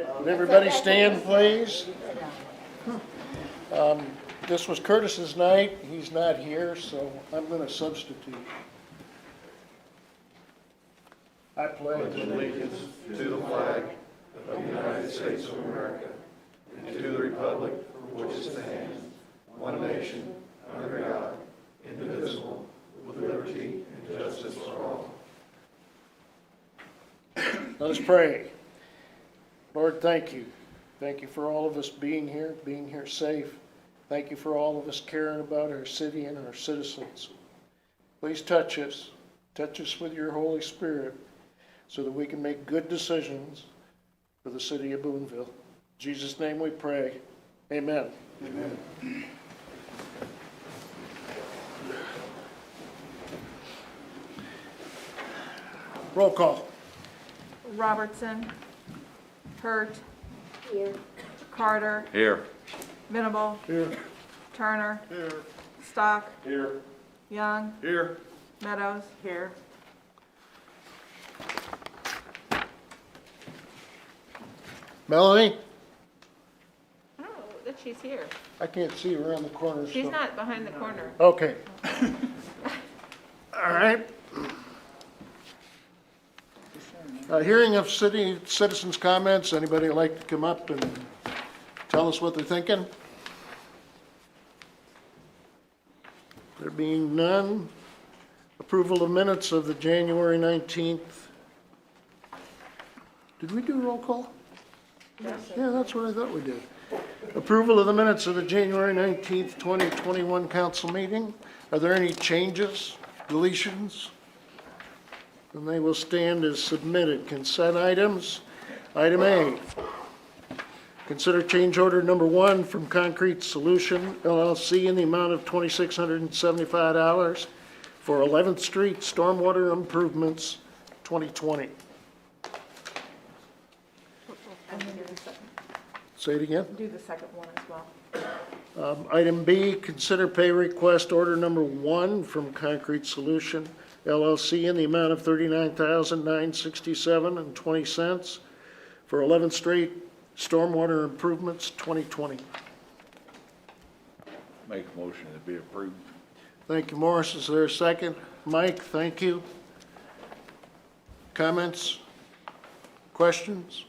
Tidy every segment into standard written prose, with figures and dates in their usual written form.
right, would everybody stand, please? This was Curtis's night. He's not here, so I'm going to substitute. I pledge allegiance to the flag of the United States of America and to the republic for which it stands, one nation, under God, indivisible, with liberty and justice for all. Let us pray. Lord, thank you. Thank you for all of us being here safe. Thank you for all of us caring about our city and our citizens. Please touch us with your Holy Spirit so that we can make good decisions for the city of Boonville. In Jesus' name we pray. Amen. Amen. Roll call. Robertson. Hurt. Here. Carter. Here. Venable. Here. Turner. Here. Stock. Here. Young. Here. Meadows. Here. Melanie? I don't know that she's here. I can't see her around the corner. She's so- not behind the corner. Okay. All right. Hearing of citizens' comments. Anybody like to come up and tell us what they're thinking? There being none. Approval of minutes of the January 19th. Did we do roll call? Yeah, that's what I thought we did. Approval of the minutes of the January 19th, 2021 council meeting. Are there any changes, deletions? Then they will stand as submitted. Consent items. Item A. Consider change order number 1 from Concrete Solution LLC in the amount of $2,675 for 11th Street Stormwater Improvements 2020. And then do the second. Say it again. Do the second one as well. Item B, consider pay request order number 1 from Concrete Solution LLC in the amount of $39,967.20 for 11th Street Stormwater Improvements 2020. Make a motion to be approved. Thank you, Morris. Is there a second? Mike, thank you. Comments? Questions?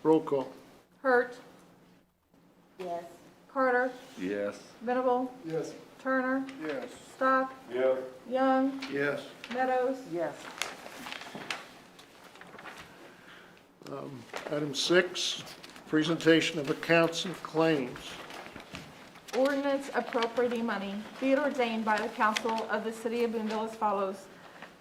Roll call. Hurt. Yes. Carter. Yes. Venable. Yes. Turner. Yes. Stock. Yes. Young. Yes. Meadows. Yes. Item 6, presentation of accounts and claims. Ordinance appropriating money, be it ordained by the council of the city of Boonville as follows.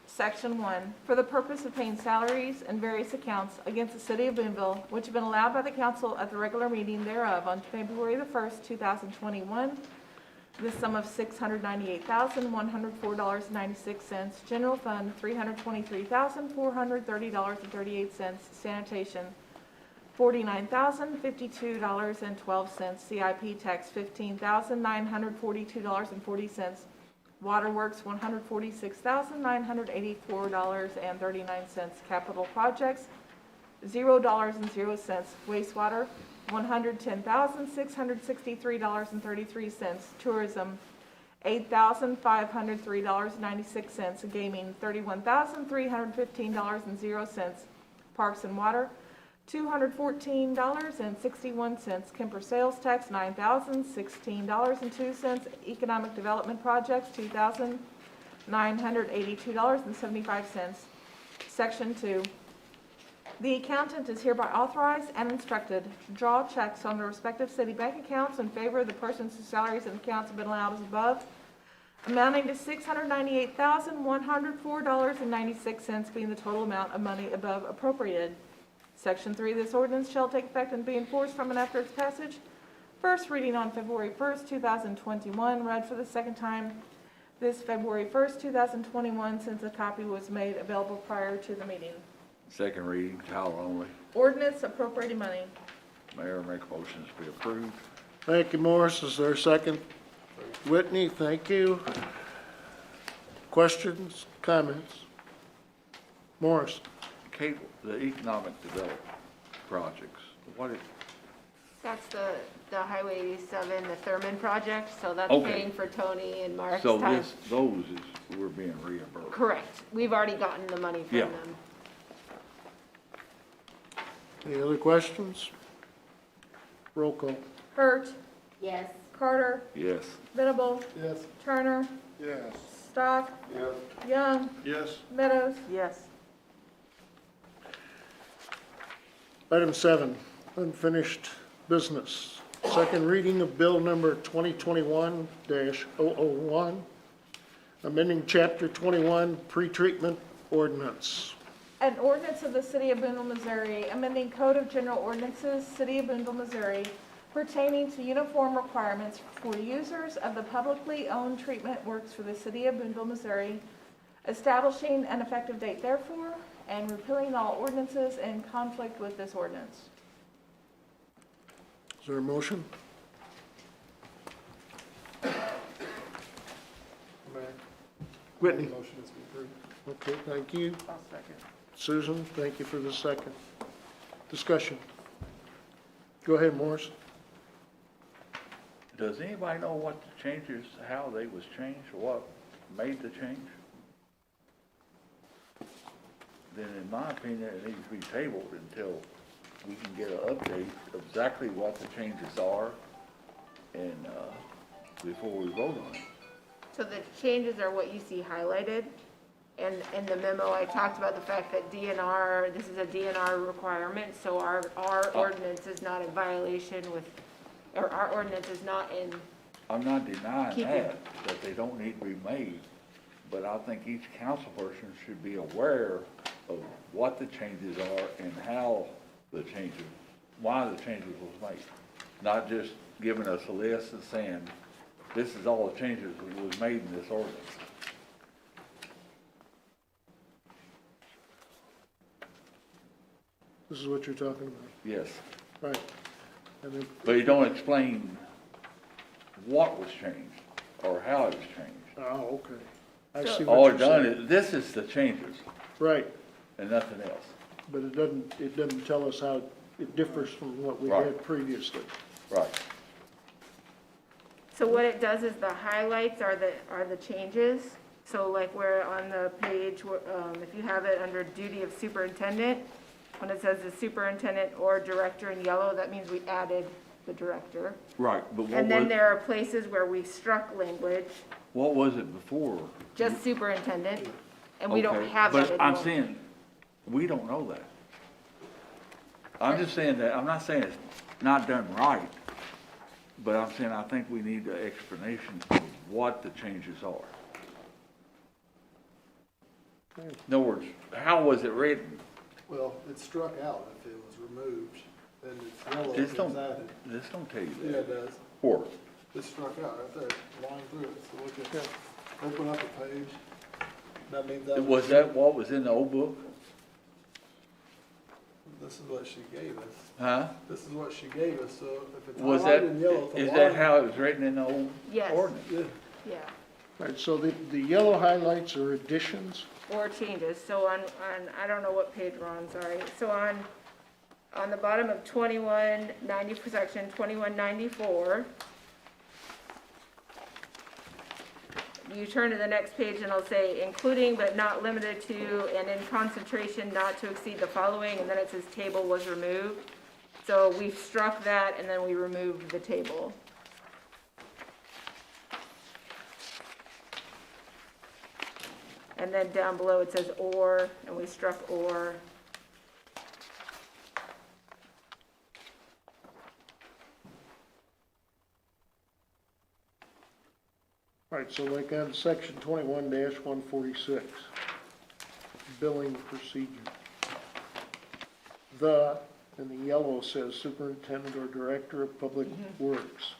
Section 1, for the purpose of paying salaries and various accounts against the city of Boonville, which have been allowed by the council at the regular meeting thereof on February the 1st, 2021, the sum of $698,104.96, general fund $323,430.38, sanitation $49,052.12, CIP tax $15,942.40, waterworks $146,984.39, capital projects $0.00, wastewater $110,663.33, tourism $8,503.96, gaming $31,315.00, parks and water $214.61, Kemper sales tax $9,016.02, economic development projects $2,982.75. Section 2. The accountant is hereby authorized and instructed to draw checks on the respective city bank accounts in favor of the persons whose salaries and accounts have been allowed as above, amounting to $698,104.96, being the total amount of money above appropriated. Section 3, this ordinance shall take effect and be enforced from and after its passage. First reading on February 1st, 2021, read for the second time this February 1st, 2021, since a copy was made available prior to the meeting. Second reading, title only. Ordinance appropriating money. Mayor, make a motion to be approved. Thank you, Morris. Is there a second? Whitney, thank you. Questions, comments? Morris? the economic development projects, That's the Highway 87, the Thurman project, so that's Okay. paying for Tony and Mark's so time. those we're being reimbursed. Correct. We've already gotten the money from Yeah. them. Any other questions? Roll call. Hurt, Yes. Carter, Yes. Venable, Yes. Turner, Yes. Stock, Yes. Young, Yes. Meadows. Yes. Item 7, unfinished business. Second reading of bill number 2021-001, amending chapter 21 pretreatment ordinance. An ordinance of the City of Boonville, Missouri, amending Code of General Ordinances, City of Boonville, Missouri, pertaining to uniform requirements for users of the publicly owned treatment works for the City of Boonville, Missouri, establishing an effective date therefore, and repealing all ordinances in conflict with this ordinance. Is there a motion? Whitney? Motion is approved. Okay, thank you. I'll second. Susan, thank you for the second. Discussion. Go ahead, Morris. Does anybody know what the changes, how they was changed, or what made the change? Then in my opinion, it needs to be tabled until we can get an update of exactly what the changes are and, before we vote on it. So the changes are what you see highlighted. And in the memo, I talked about the fact that DNR, this is a DNR requirement, so our ordinance is not in violation with, or our ordinance is not in, I'm not denying Keep it. that they don't need to be made, but I think each council person should be aware of what the changes are and how the changes, why the changes was made. Not just giving us a list and saying, this is all the changes that was made in this ordinance. This is what you're talking about. Yes, Right. And then, but you don't explain what was changed or how it was changed. oh, okay. I So- see All what it you're done saying. is, this is the changes Right, and nothing else. but it doesn't tell us how it differs from what we Right. had previously. Right. so what it does is the highlights are the changes. So like where on the page, if you have it under duty of superintendent, when it says the superintendent or director in yellow, that means we added the director. Right, but And then there are places where we struck language, what was it before? just superintendent, and we don't Okay, have that But I'm anymore. saying, we don't know that. I'm just saying that, I'm not saying it's not done right, but I'm saying I think we need the explanation of what the changes are. In other words, how was it written? Well, it's struck out if it was removed, and it's yellow if This it's don't, added. this don't tell you Yeah, that. it does. Or, It's struck out right there, line through it. So look at, open up a page. That means that. was that what was in the old book? This is what she gave us. Huh? This is what she gave us, so if it's Was that, highlighted in yellow, it's a is line. that how it was written in the old Yes. ordinance? Yeah. Yeah, Right, so the yellow highlights are additions. or changes, so on, I don't know what page we're on, sorry. So on the bottom of 2190, section 2194, you turn to the next page and it'll say, including but not limited to, and in concentration not to exceed the following, and then it says table was removed. So we've struck that and then we removed the table. And then down below it says or, and we struck or. Right, so like on section 21-146, billing procedure. The, and the yellow says superintendent or director of public works.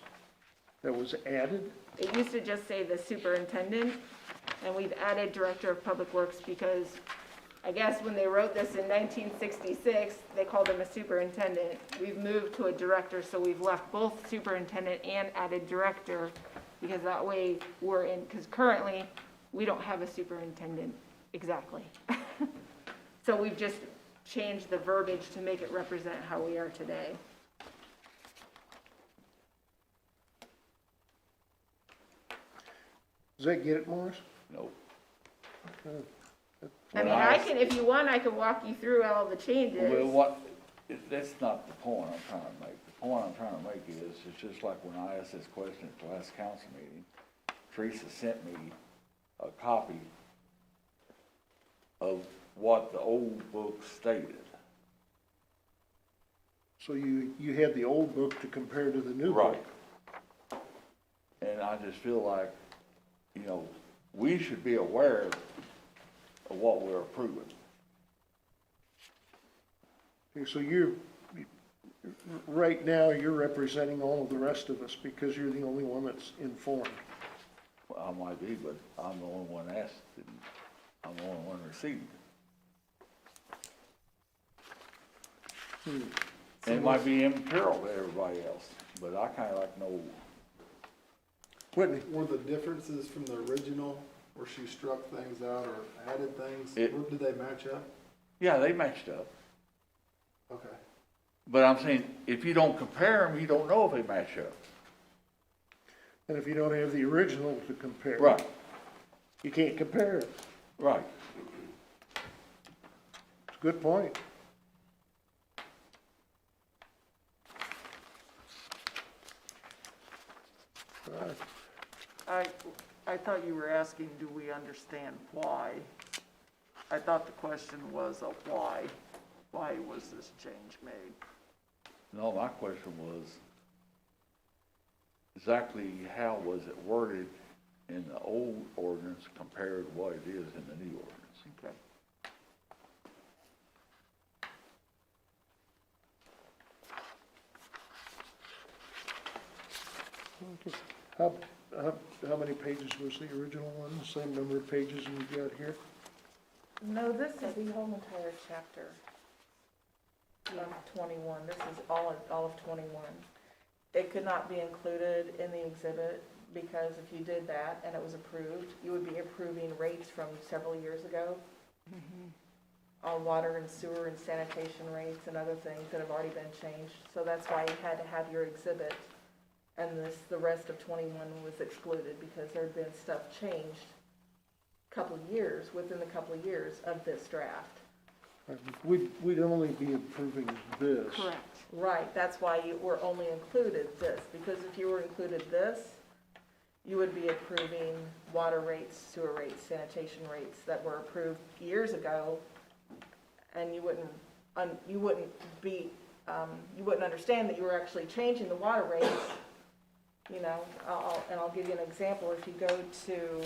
That was added? It used to just say the superintendent, and we've added director of public works because I guess when they wrote this in 1966, they called him a superintendent. We've moved to a director, so we've left both superintendent and added director, because that way we're in, because currently, we don't have a superintendent exactly. So we've just change the verbiage to make it represent how we are today. Does that get it, Morris? No. I mean, I can, if you want, I can walk you through all the changes. Well, that's not the point I'm trying to make. The point I'm trying to make is, it's just like when I asked this question at the last council meeting, Teresa sent me a copy of what the old book stated. So you had the old book to compare to the new book? Right. And I just feel like, you know, we should be aware of what we're approving. Okay, so right now, you're representing all of the rest of us because you're the only one that's informed. Well, I might be, but I'm the only one asked, and I'm the only one received. And it might be immaterial to everybody else, but I kinda like know. Whitney? Were the differences from the original, where she struck things out or added things, It- did they match up? Yeah, they matched up. Okay. But I'm saying, if you don't compare them, you don't know if they match up. And if you don't have the original to compare, Right, you can't compare it. right. It's a good point. All right. I thought you were asking, do we understand why? I thought the question was a why. Why was this change made? No, my question was, exactly how was it worded in the old ordinance compared to what it is in the new ordinance? Okay. Okay. How many pages was the original one? The same number of pages you got here? No, this is the whole entire chapter of 21. This is all of 21. It could not be included in the exhibit because if you did that and it was approved, you would be approving rates from several years ago on water and sewer and sanitation rates and other things that have already been changed. So that's why you had to have your exhibit, and the rest of 21 was excluded because there had been stuff changed within the couple of years of this draft. We'd only be approving this. Correct. Right, that's why you were only included this, because if you were included this, you would be approving water rates, sewer rates, sanitation rates that were approved years ago, and you wouldn't understand that you were actually changing the water rates. You know, I'll give you an example. If you go to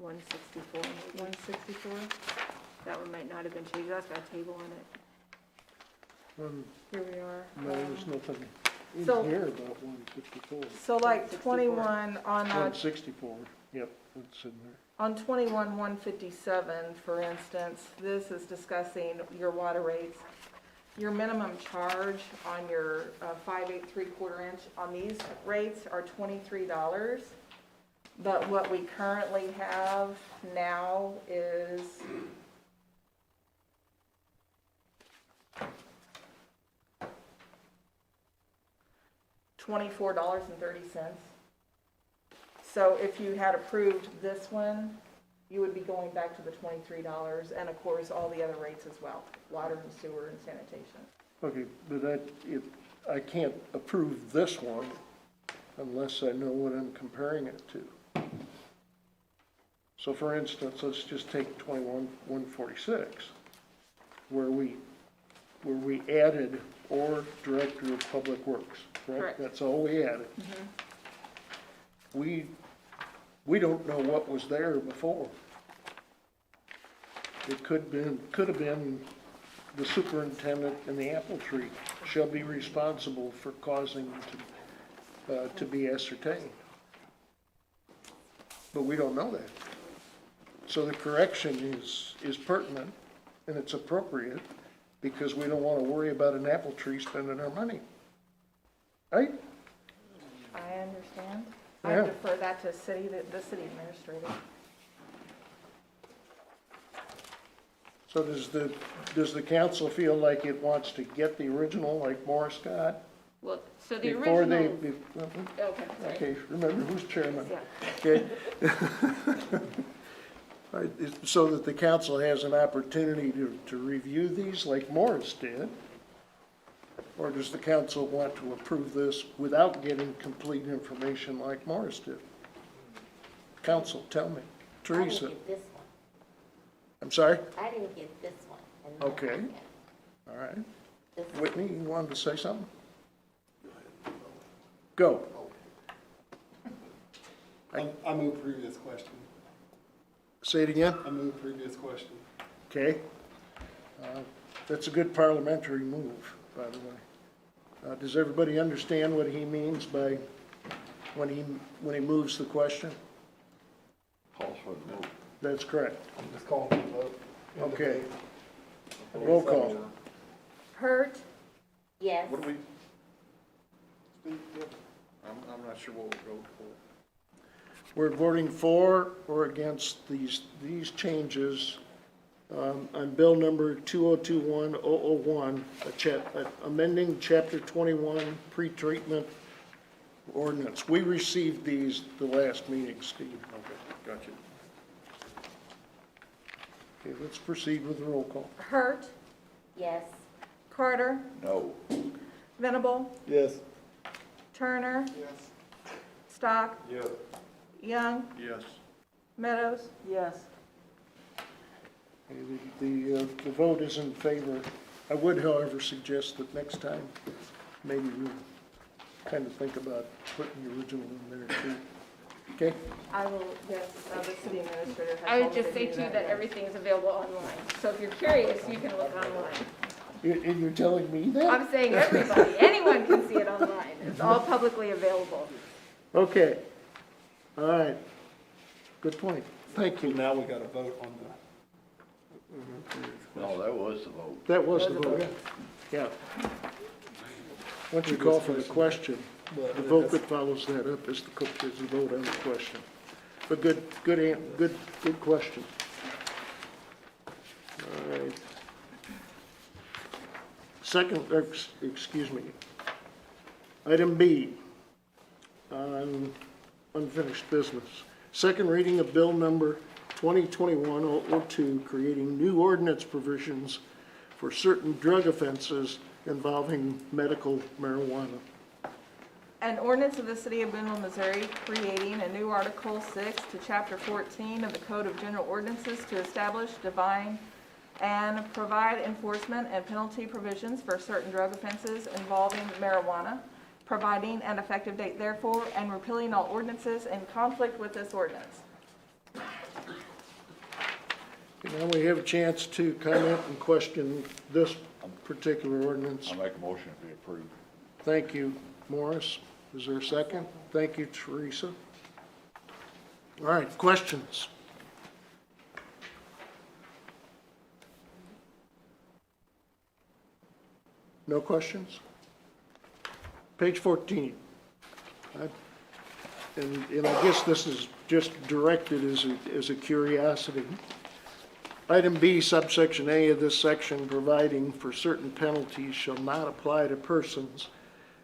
164. 164, That one might not have been changed, that's got a table in it. here we are. No, there's nothing in So- here about 154. So like 21 on 164, yep, it's in there. On 21-157, for instance, this is discussing your water rates. Your minimum charge on your 5/8 3/4 inch on these rates are $23. But what we currently have now is $24.30. So if you had approved this one, you would be going back to the $23, and of course, all the other rates as well, water and sewer and sanitation. Okay, but I can't approve this one unless I know what I'm comparing it to. So for instance, let's just take 21-146, where we added "or Director of Public Works," correct? Correct. That's all we added. We don't know what was there before. It could have been the superintendent in the apple tree shall be responsible for causing to be ascertained. But we don't know that. So the correction is pertinent and it's appropriate, because we don't want to worry about an apple tree spending our money. Right? I understand. I Yeah. defer that to the city administrator. So does the council feel like it wants to get the original, like Morris got? Well, so the Before they, original, okay, sorry. okay, remember who's chairman? Yeah. Okay. All right, so that the council has an opportunity to review these like Morris did? Or does the council want to approve this without getting complete information like Morris did? Council, tell me. I Teresa, didn't get this one. I'm sorry? I didn't get this one. and then Okay. I got All right. this one. Whitney, you wanted to say something? Go. I move previous question. Say it again? I move previous question. Okay. That's a good parliamentary move, by the way. Does everybody understand what he means by, when he moves the question? Calls for the vote. That's correct. Just call for the vote. Okay. Roll call. Hurt, Yes. What do we? I'm not sure what we'll go for. We're voting for or against these changes on bill number 2021-001, amending chapter 21 pretreatment ordinance. We received these the last meeting, Steve. Okay, gotcha. Okay, let's proceed with the roll call. Hurt, Yes. Carter, No. Venable, Yes. Turner, Yes. Stock, Yes. Young, Yes. Meadows. Yes. Okay, the vote is in favor. I would, however, suggest that next time, maybe we'll kind of think about putting the original in there too. Okay? I will, yes, the city administrator has. I would told just me say to do too that everything is available online. So if you're curious, you can look online. And you're telling me that? I'm saying everybody, anyone can see it online. It's all publicly available. Okay. All right. Good point. Thank you. Now we got to vote on No, that was the vote. That was the vote. Yeah. Once you call for the question, the vote that follows that up is the vote on the question. But good question. All right. Excuse me. Item B, on unfinished business. Second reading of bill number 2021-002, creating new ordinance provisions for certain drug offenses involving medical marijuana. An ordinance of the City of Boonville, Missouri, creating a new Article 6 to Chapter 14 of the Code of General Ordinances to establish, define, and provide enforcement and penalty provisions for certain drug offenses involving marijuana, providing an effective date therefore, and repealing all ordinances in conflict with this ordinance. Now we have a chance to comment and question this particular ordinance. I make a motion to be approved. Thank you, Morris. Is there a second? Thank you, Teresa. All right, questions? No questions? Page 14. And I guess this is just directed as a curiosity. Item B, subsection A of this section, providing for certain penalties shall not apply to persons.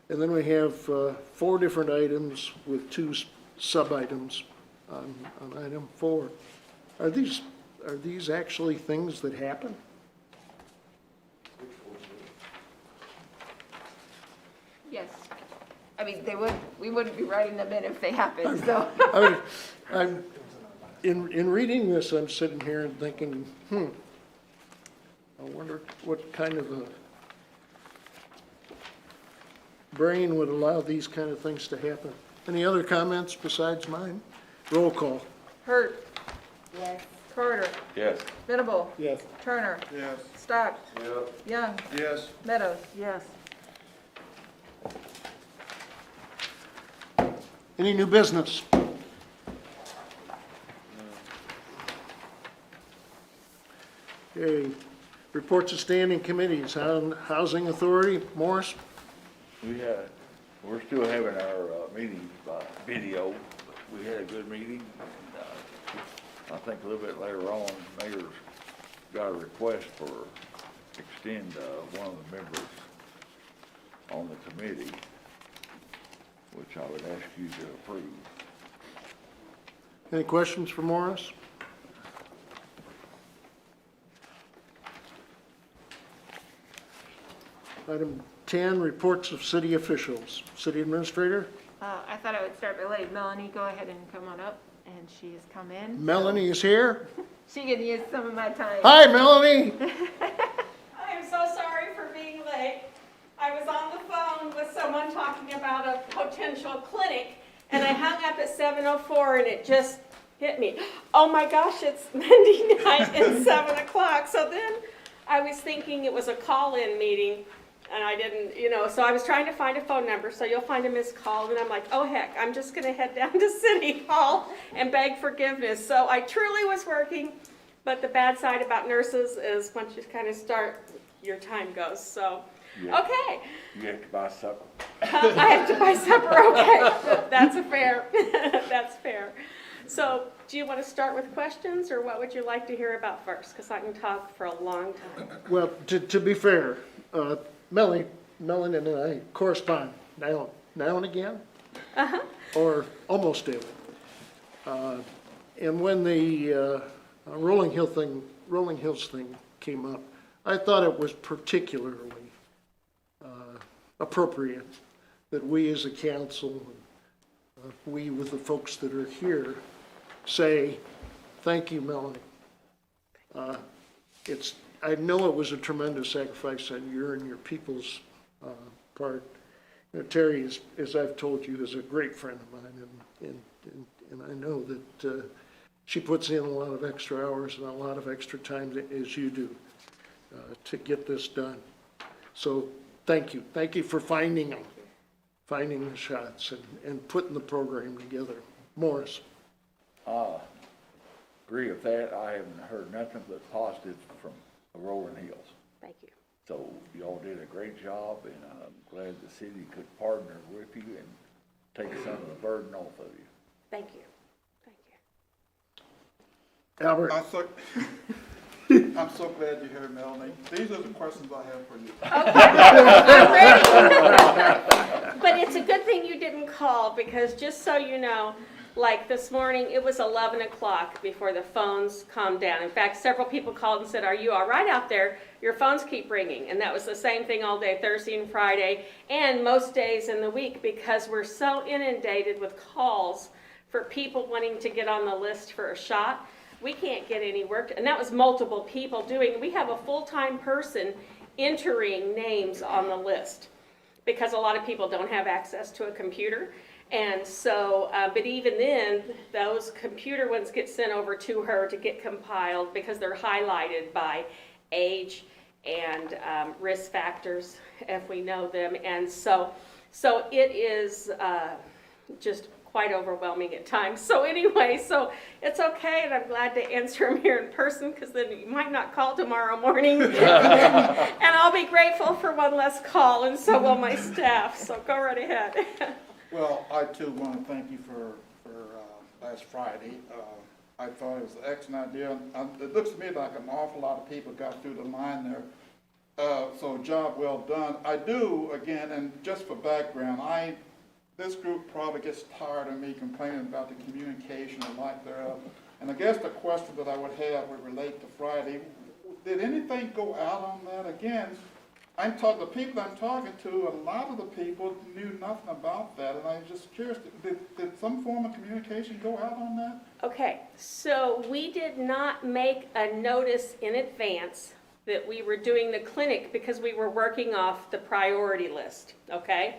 And then we have 4 different items with 2 sub-items on item 4. Are these actually things that happen? Yes. I mean, we wouldn't be writing them in if they happened, so. I mean, in reading this, I'm sitting here and thinking, I wonder what kind of a brain would allow these kind of things to happen. Any other comments besides mine? Roll call. Hurt, Yes. Carter, Yes. Venable, Yes. Turner, Yes. Stock, Yep. Young, Yes. Meadows. Yes. Any new business? Okay, Reports of standing committees, Housing Authority, Morris? We're still having our meetings by video. We had a good meeting. I think a little bit later on, Mayor's got a request for extend one of the members on the committee, which I would ask you to approve. Any questions for Morris? Item 10, reports of city officials. City Administrator? I thought I would start by letting Melanie go ahead and come on up, and she has come in. Melanie is here. She can use some of my time. Hi, Melanie. I am so sorry for being late. I was on the phone with someone talking about a potential clinic, and I hung up at 7:04, and it just hit me. Oh my gosh, it's Monday night at 7 o'clock. So then I was thinking it was a call-in meeting, and I didn't, so I was trying to find a phone number, so you'll find a missed call, and I'm like, oh heck, I'm just gonna head down to City Hall and beg forgiveness. So I truly was working, but the bad side about nurses is once you kind of start, your time goes, so, okay. You have to buy supper. I have to buy supper, okay, that's fair, that's fair. So, do you want to start with questions, or what would you like to hear about first? Because I can talk for a long time. Well, to be fair, Melanie and I correspond now and again, or almost daily. And when the Rolling Hills thing came up, I thought it was particularly appropriate that we as a council, we with the folks that are here, say, thank you, Melanie. I know it was a tremendous sacrifice on your and your people's part. Terry, as I've told you, is a great friend of mine, and I know that she puts in a lot of extra hours and a lot of extra time, as you do, to get this done. So thank you. Thank you for finding the shots and putting the program together. Morris? Agree with that. I haven't heard nothing but positive from the Rolling Hills. Thank you. So y'all did a great job, and I'm glad the city could partner with you and take some of the burden off of you. Thank you. Thank you. Albert? I'm so glad you're here, Melanie. These are the questions I have for you. I'm ready. But it's a good thing you didn't call, because just so you know, like this morning, it was 11 o'clock before the phones calmed down. In fact, several people called and said, are you all right out there? Your phones keep ringing. And that was the same thing all day, Thursday and Friday, and most days in the week, because we're so inundated with calls for people wanting to get on the list for a shot. We can't get any work, and that was multiple people doing. We have a full-time person entering names on the list, because a lot of people don't have access to a computer. And so, but even then, those computer ones get sent over to her to get compiled, because they're highlighted by age and risk factors, if we know them. And so it is just quite overwhelming at times. So anyway, so it's okay, and I'm glad to answer them here in person, because then you might not call tomorrow morning. And I'll be grateful for one less call, and so will my staff. So go right ahead. Well, I too want to thank you for last Friday. I thought it was an excellent idea. It looks to me like an awful lot of people got through the line there. So job well done. I do, again, and just for background, this group probably gets tired of me complaining about the communication and lack thereof. And I guess the question that I would have would relate to Friday. Did anything go out on that? Again, the people I'm talking to, a lot of the people knew nothing about that, and I'm just curious, did some form of communication go out on that? Okay, so we did not make a notice in advance that we were doing the clinic, because we were working off the priority list, okay?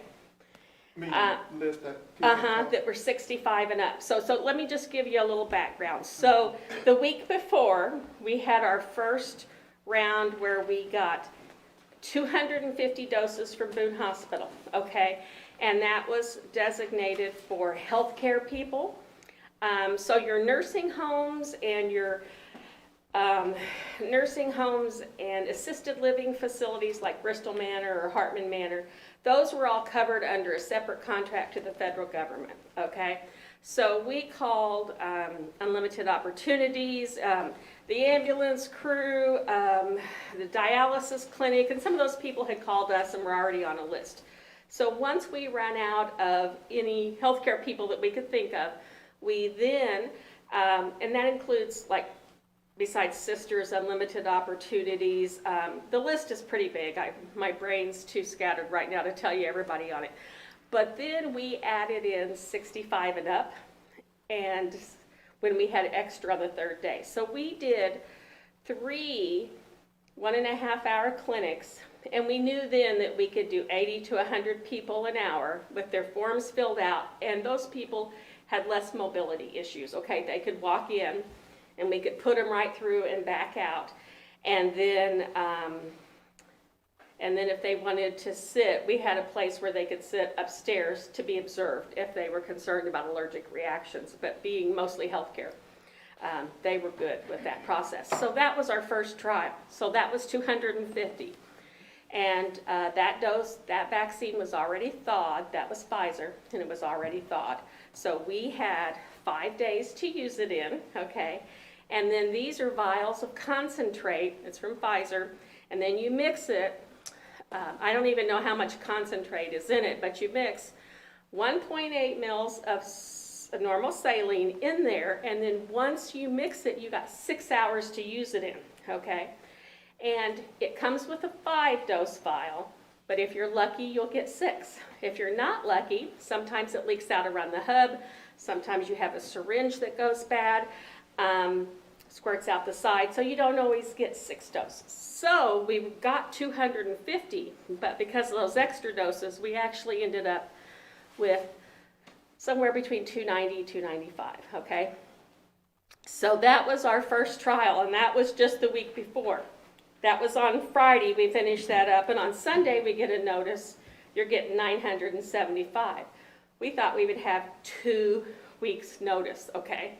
Meaning list that people That were 65 and up. So let me just give you a little background. So the week before, we had our first round where we got 250 doses from Boone Hospital, okay? And that was designated for healthcare people. So your nursing homes and your nursing homes and assisted living facilities like Bristol Manor or Hartman Manor, those were all covered under a separate contract to the federal government, okay? So we called Unlimited Opportunities, the ambulance crew, the dialysis clinic, and some of those people had called us and were already on a list. So once we ran out of any healthcare people that we could think of, we then, and that includes like, besides Sisters, Unlimited Opportunities, the list is pretty big. My brain's too scattered right now to tell you everybody on it. But then we added in 65 and up, and when we had extra on the third day. So we did 3 1.5-hour clinics, and we knew then that we could do 80 to 100 people an hour with their forms filled out, and those people had less mobility issues, okay? They could walk in, and we could put them right through and back out. And then if they wanted to sit, we had a place where they could sit upstairs to be observed if they were concerned about allergic reactions, but being mostly healthcare, they were good with that process. So that was our first trial. So that was 250. And that vaccine was already thawed. That was Pfizer, and it was already thawed. So we had 5 days to use it in, okay? And then these are vials of concentrate. It's from Pfizer. And then you mix it. I don't even know how much concentrate is in it, but you mix 1.8 mils of normal saline in there, and then once you mix it, you got 6 hours to use it in, okay? And it comes with a 5-dose vial, but if you're lucky, you'll get 6. If you're not lucky, sometimes it leaks out around the hub, sometimes you have a syringe that goes bad, squirts out the side, so you don't always get 6 doses. So we got 250, but because of those extra doses, we actually ended up with somewhere between 290, 295, okay? So that was our first trial, and that was just the week before. That was on Friday, we finished that up, and on Sunday we get a notice, you're getting 975. We thought we would have 2 weeks notice, okay?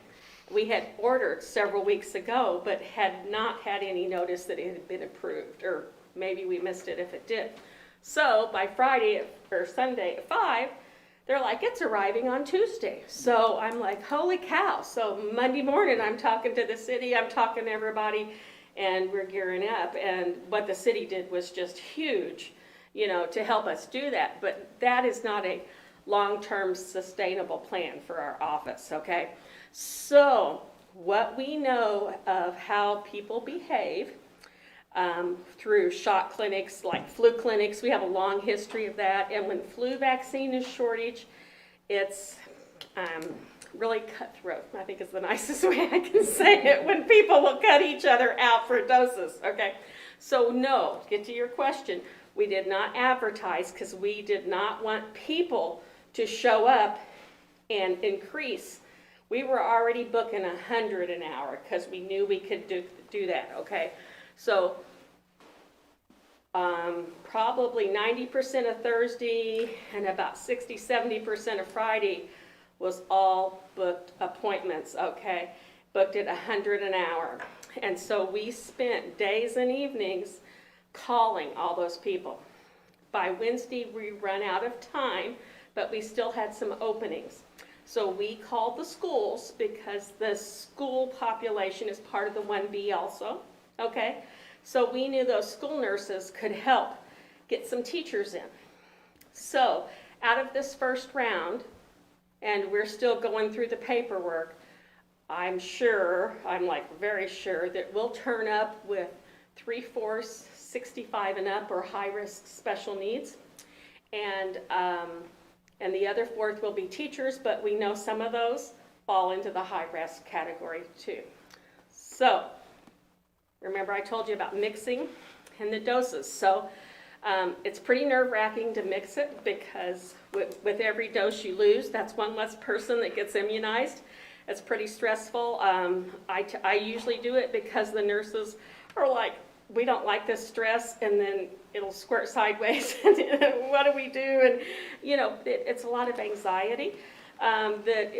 We had ordered several weeks ago, but had not had any notice that it had been approved, or maybe we missed it if it did. So by Friday or Sunday at 5, they're like, it's arriving on Tuesday. So I'm like, holy cow. So Monday morning, I'm talking to the city, I'm talking to everybody, and we're gearing up. And what the city did was just huge, you know, to help us do that. But that is not a long-term sustainable plan for our office, okay? So what we know of how people behave through shot clinics, like flu clinics, we have a long history of that. And when flu vaccine is shortage, it's really cutthroat, I think is the nicest way I can say it, when people will cut each other out for doses, okay? So no, to get to your question, we did not advertise because we did not want people to show up and increase. We were already booking 100 an hour because we knew we could do that, okay? So probably 90% of Thursday and about 60-70% of Friday was all booked appointments, okay? Booked at 100 an hour. And so we spent days and evenings calling all those people. By Wednesday, we ran out of time, but we still had some openings. So we called the schools because the school population is part of the 1B also, okay? So we knew those school nurses could help get some teachers in. So out of this first round, and we're still going through the paperwork, I'm like very sure that we'll turn up with 3/4, 65 and up, or high-risk special needs. And the other 1/4 will be teachers, but we know some of those fall into the high-risk category too. So, remember I told you about mixing and the doses. So, it's pretty nerve-wracking to mix it because with every dose you lose, that's one less person that gets immunized. It's pretty stressful. I usually do it because the nurses are like, we don't like this stress, and then it'll squirt sideways. What do we do? And you know, it's a lot of anxiety that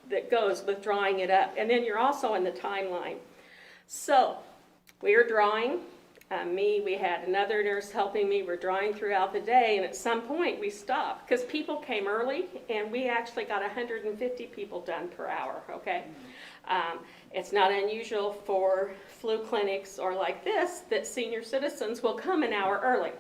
that goes with drawing it up. And then you're also in the timeline. So we were drawing, we had another nurse helping me, we're drawing throughout the day, and at some point we stopped, because people came early, and we actually got 150 people done per hour, okay? It's not unusual for flu clinics or like this, that senior citizens will come an hour early.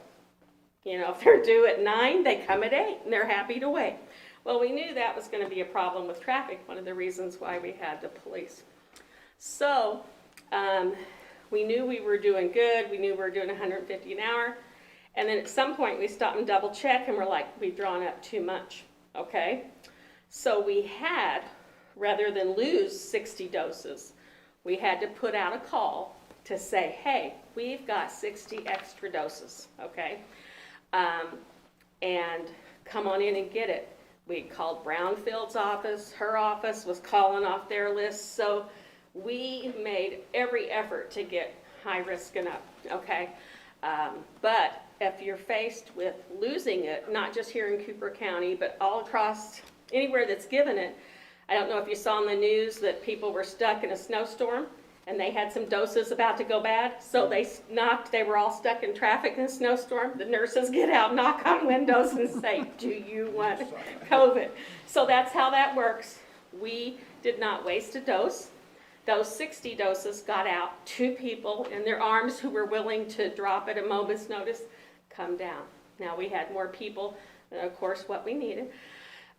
You know, if they're due at 9, they come at 8, and they're happy to wait. Well, we knew that was gonna be a problem with traffic, one of the reasons why we had the police. So, we knew we were doing good, we knew we were doing 150 an hour, and then at some point we stopped and double check, and we're like, we've drawn up too much, okay? So we had, rather than lose 60 doses, we had to put out a call to say, hey, we've got 60 extra doses, okay? And come on in and get it. We called Brownfield's office, her office was calling off their list, so we made every effort to get high risk and up, okay? But if you're faced with losing it, not just here in Cooper County, but all across anywhere that's given it, I don't know if you saw in the news that people were stuck in a snowstorm and they had some doses about to go bad, so they were all stuck in traffic in a snowstorm. The nurses get out, knock on windows and say, do you want COVID? So that's how that works. We did not waste a dose. Those 60 doses got out to people in their arms who were willing to drop at a moment's notice, come down. Now we had more people than, of course, what we needed,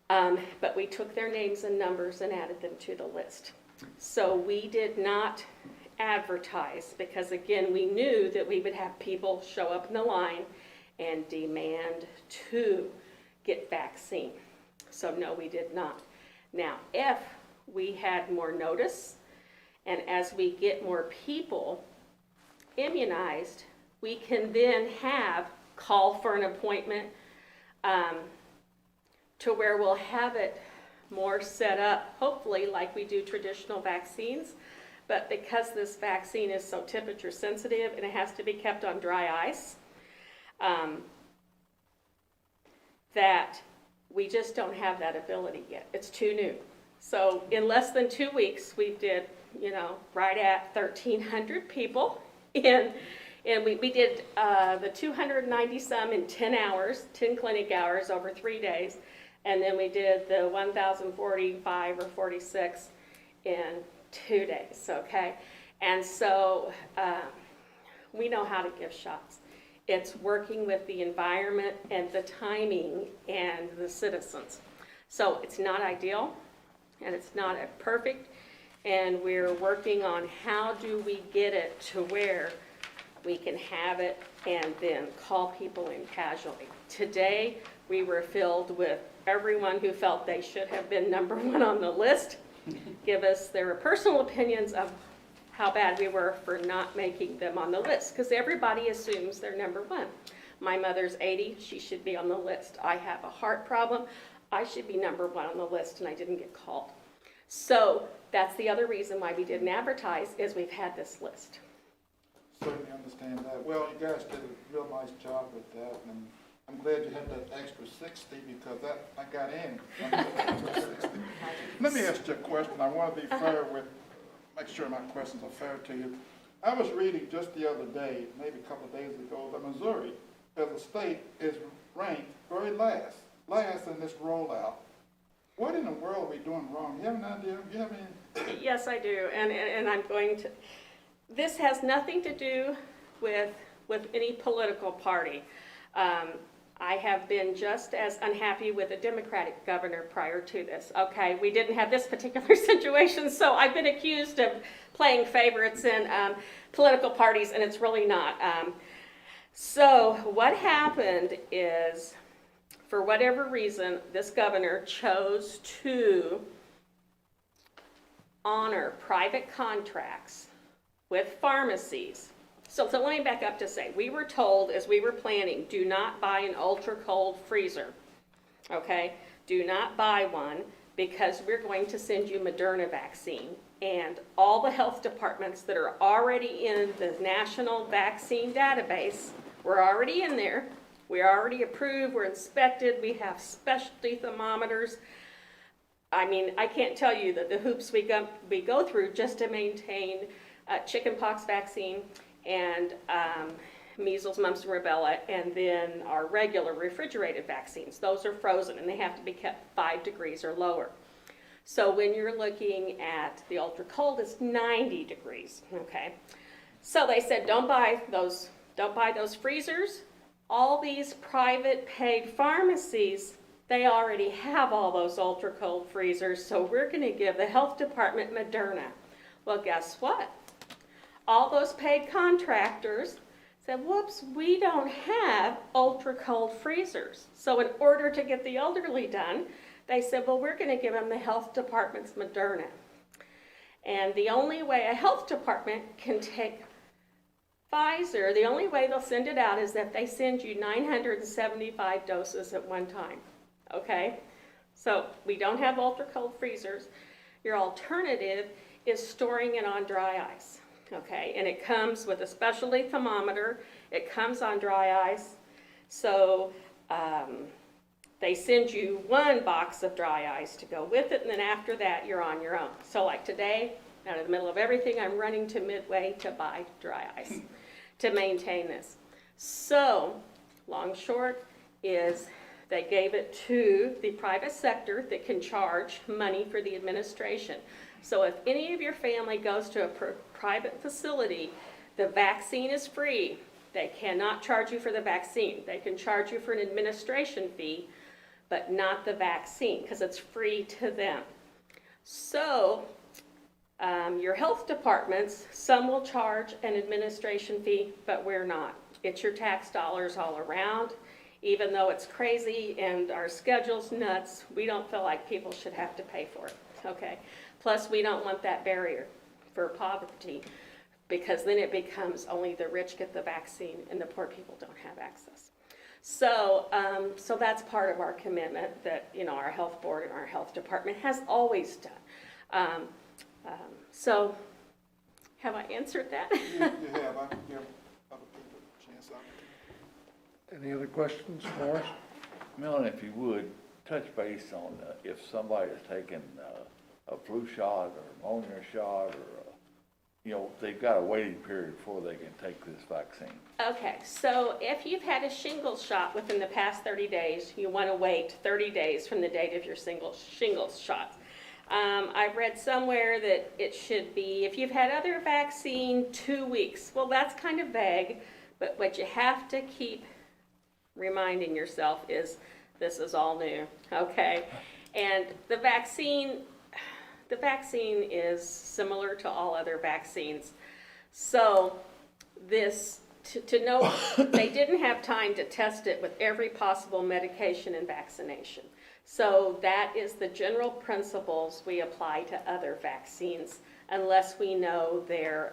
but we took their names and numbers and added them to the list. So we did not advertise because, again, we knew that we would have people show up in the line and demand to get vaccine. So no, we did not. Now, if we had more notice, and as we get more people immunized, we can then call for an appointment to where we'll have it more set up, hopefully like we do traditional vaccines. But because this vaccine is so temperature sensitive and it has to be kept on dry ice, that we just don't have that ability yet. It's too new. So in less than 2 weeks, we did, right at 1,300 people. And we did the 290 some in 10 hours, 10 clinic hours over 3 days. And then we did the 1,045 or 46 in 2 days, okay? And so we know how to give shots. It's working with the environment and the timing and the citizens. So it's not ideal and it's not perfect, and we're working on how do we get it to where we can have it and then call people in casually. Today, we were filled with everyone who felt they should have been #1 on the list, give us their personal opinions of how bad we were for not making them on the list, because everybody assumes they're #1. My mother's 80, she should be on the list. I have a heart problem, I should be #1 on the list, and I didn't get called. So that's the other reason why we didn't advertise, is we've had this list. Certainly understand that. Well, you guys did a real nice job with that, and I'm glad you had that extra 60 because I got in. Extra 60. Let me ask you a question. I want to be fair make sure my questions are fair to you. I was reading just the other day, maybe a couple of days ago, that Missouri, as a state, is ranked very last in this rollout. What in the world are we doing wrong? You have an idea? Do you have any? Yes, I do, and I'm going to. This has nothing to do with any political party. I have been just as unhappy with a Democratic governor prior to this. Okay, we didn't have this particular situation, so I've been accused of playing favorites in political parties, and it's really not. So what happened is, for whatever reason, this governor chose to honor private contracts with pharmacies. So let me back up to say, we were told as we were planning, do not buy an ultra cold freezer, okay? Do not buy one because we're going to send you Moderna vaccine. And all the health departments that are already in the national vaccine database, we're already in there. We're already approved, we're inspected, we have specialty thermometers. I mean, I can't tell you the hoops we go through just to maintain chickenpox vaccine and measles, mumps, and rubella, and then our regular refrigerated vaccines. Those are frozen, and they have to be kept 5 degrees or lower. So when you're looking at the ultra cold, it's 90 degrees, okay? So they said, don't buy those freezers. All these private paid pharmacies, they already have all those ultra cold freezers, so we're gonna give the health department Moderna. Well, guess what? All those paid contractors said, whoops, we don't have ultra cold freezers. So in order to get the elderly done, they said, well, we're gonna give them the health department's Moderna. And the only way a health department can take Pfizer, the only way they'll send it out is if they send you 975 doses at one time, okay? So we don't have ultra cold freezers. Your alternative is storing it on dry ice, okay? And it comes with a specialty thermometer. It comes on dry ice. So they send you 1 box of dry ice to go with it, and then after that, you're on your own. So like today, out of the middle of everything, I'm running to Midway to buy dry ice to maintain this. So, long short is they gave it to the private sector that can charge money for the administration. So if any of your family goes to a private facility, the vaccine is free. They cannot charge you for the vaccine. They can charge you for an administration fee, but not the vaccine, because it's free to them. So, your health departments, some will charge an administration fee, but we're not. It's your tax dollars all around. Even though it's crazy and our schedule's nuts, we don't feel like people should have to pay for it, okay? Plus, we don't want that barrier for poverty, because then it becomes only the rich get the vaccine and the poor people don't have access. So, so that's part of our commitment that, you know, our health board and our health department has always done. So, have I answered that? You have, I can give other people a chance. Any other questions, Morris? Melanie, if you would, touch base on if somebody has taken a flu shot or pneumonia shot or, you know, they've got a waiting period before they can take this vaccine. Okay, so if you've had a shingles shot within the past 30 days, you want to wait 30 days from the date of your shingles shot. I've read somewhere that it should be, if you've had other vaccine, 2 weeks. Well, that's kind of vague, but what you have to keep reminding yourself is this is all new, okay? And the vaccine is similar to all other vaccines. So this, to know, they didn't have time to test it with every possible medication and vaccination. So that is the general principles we apply to other vaccines unless we know they're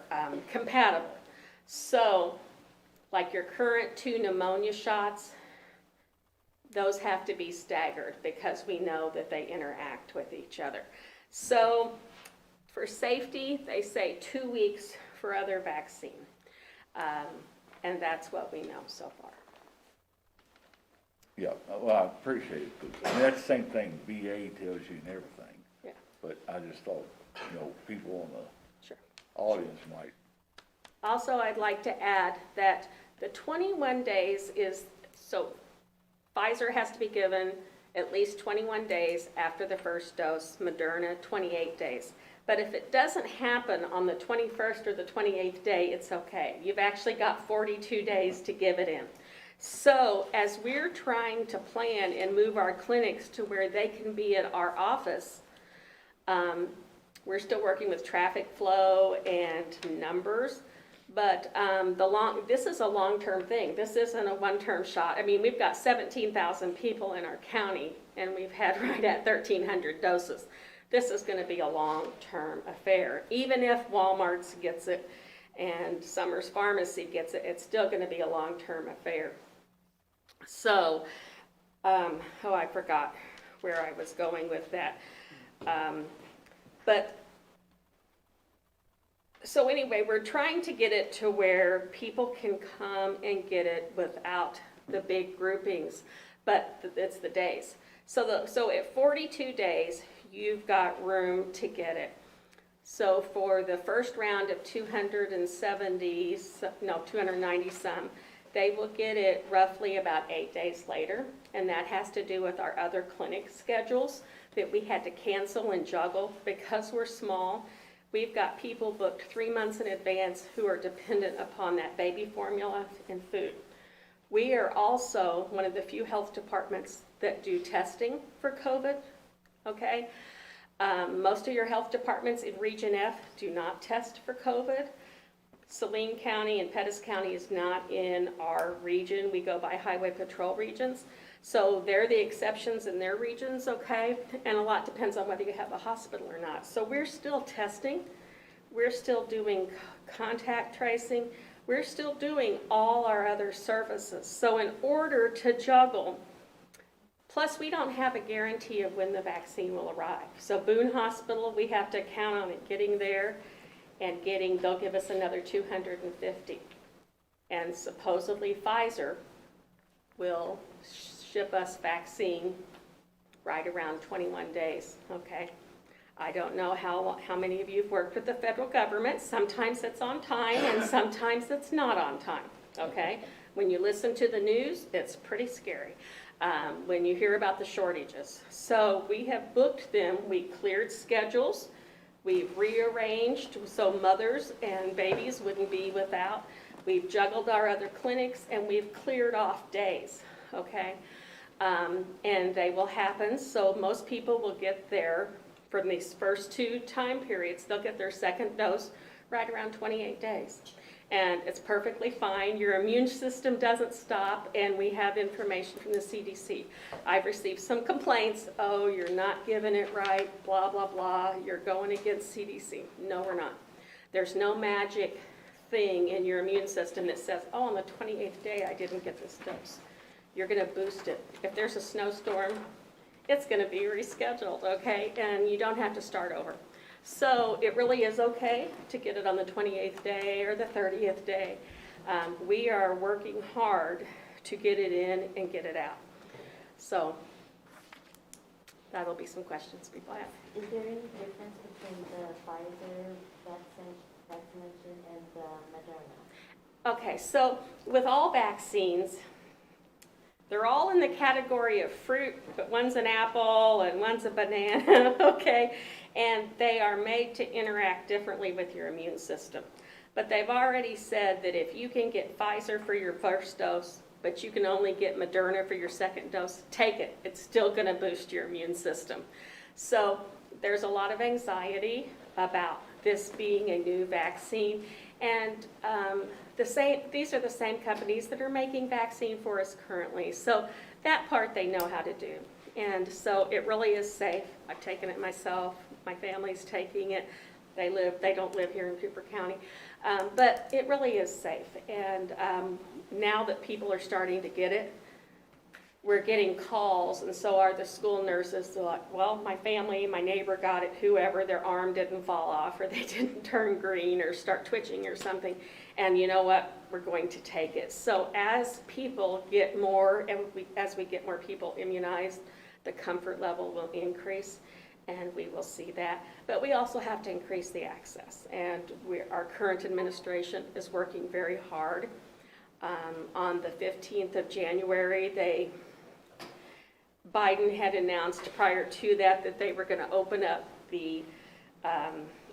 compatible. So like your current 2 pneumonia shots, those have to be staggered because we know that they interact with each other. So for safety, they say 2 weeks for other vaccine. And that's what we know so far. Yeah, well, I appreciate it, 'cause, I mean, that's the same thing VA tells you and everything. Yeah. But I just thought, you know, people in the Sure. audience might. Also, I'd like to add that the 21 days is, so Pfizer has to be given at least 21 days after the first dose, Moderna 28 days. But if it doesn't happen on the 21st or the 28th day, it's okay. You've actually got 42 days to give it in. So as we're trying to plan and move our clinics to where they can be at our office, we're still working with traffic flow and numbers, but this is a long-term thing. This isn't a one-term shot. I mean, we've got 17,000 people in our county, and we've had right at 1,300 doses. This is going to be a long-term affair. Even if Walmart's gets it and Summers Pharmacy gets it, it's still going to be a long-term affair. So, I forgot where I was going with that. So anyway, we're trying to get it to where people can come and get it without the big groupings. but it's the days. So at 42 days, you've got room to get it. So for the first round of 290 some, they will get it roughly about 8 days later. And that has to do with our other clinic schedules that we had to cancel and juggle because we're small. We've got people booked 3 months in advance who are dependent upon that baby formula and food. We are also one of the few health departments that do testing for COVID, okay? Most of your health departments in Region F do not test for COVID. Saline County and Pettis County is not in our region. We go by highway patrol regions. So they're the exceptions in their regions, okay? And a lot depends on whether you have a hospital or not. So we're still testing. We're still doing contact tracing. We're still doing all our other services. So in order to juggle, plus we don't have a guarantee of when the vaccine will arrive. So Boone Hospital, we have to count on it getting there and they'll give us another 250. And supposedly Pfizer will ship us vaccine right around 21 days, okay? I don't know how many of you have worked with the federal government. Sometimes it's on time and sometimes it's not on time, okay? When you listen to the news, it's pretty scary when you hear about the shortages. So we have booked them, we cleared schedules, we've rearranged so mothers and babies wouldn't be without. We've juggled our other clinics and we've cleared off days, okay? And they will happen, so most people will get their, from these first 2 time periods, they'll get their second dose right around 28 days. And it's perfectly fine. Your immune system doesn't stop, and we have information from the CDC. I've received some complaints, oh, you're not giving it right, blah, blah, blah, you're going against CDC. No, we're not. There's no magic thing in your immune system that says, oh, on the 28th day I didn't get this dose. You're gonna boost it. If there's a snowstorm, it's gonna be rescheduled, okay? And you don't have to start over. So it really is okay to get it on the 28th day or the 30th day. We are working hard to get it in and get it out. So that'll be some questions people have. Is there any difference between the Pfizer vaccination and the Moderna? Okay, so with all vaccines, they're all in the category of fruit, but one's an apple and one's a banana, okay? And they are made to interact differently with your immune system. But they've already said that if you can get Pfizer for your first dose, but you can only get Moderna for your second dose, take it. It's still going to boost your immune system. So there's a lot of anxiety about this being a new vaccine. And these are the same companies that are making vaccine for us currently. So that part they know how to do. And so it really is safe. I've taken it myself. My family's taking it. They don't live here in Cooper County. But it really is safe. And now that people are starting to get it, we're getting calls, and so are the school nurses. They're like, well, my family, my neighbor got it, whoever, their arm didn't fall off, or they didn't turn green or start twitching or something. And you know what? We're going to take it. So as people get more, and as we get more people immunized, the comfort level will increase, and we will see that. But we also have to increase the access, and our current administration is working very hard. On the 15th of January, Biden had announced prior to that they were going to open up the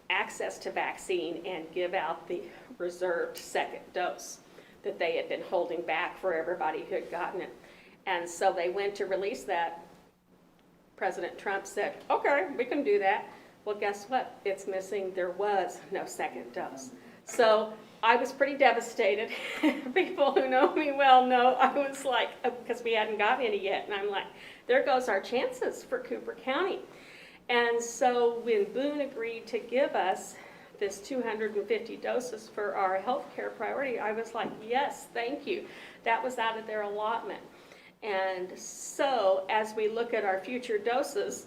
access to vaccine and give out the reserved second dose that they had been holding back for everybody who had gotten it. And so they went to release that. President Trump said, okay, we can do that. Well, guess what? It's missing. There was no second dose. So I was pretty devastated. People who know me well know I was like, because we hadn't got any yet. And I'm like, there goes our chances for Cooper County. And so when Boone agreed to give us this 250 doses for our healthcare priority, I was like, yes, thank you. That was out of their allotment. And so as we look at our future doses,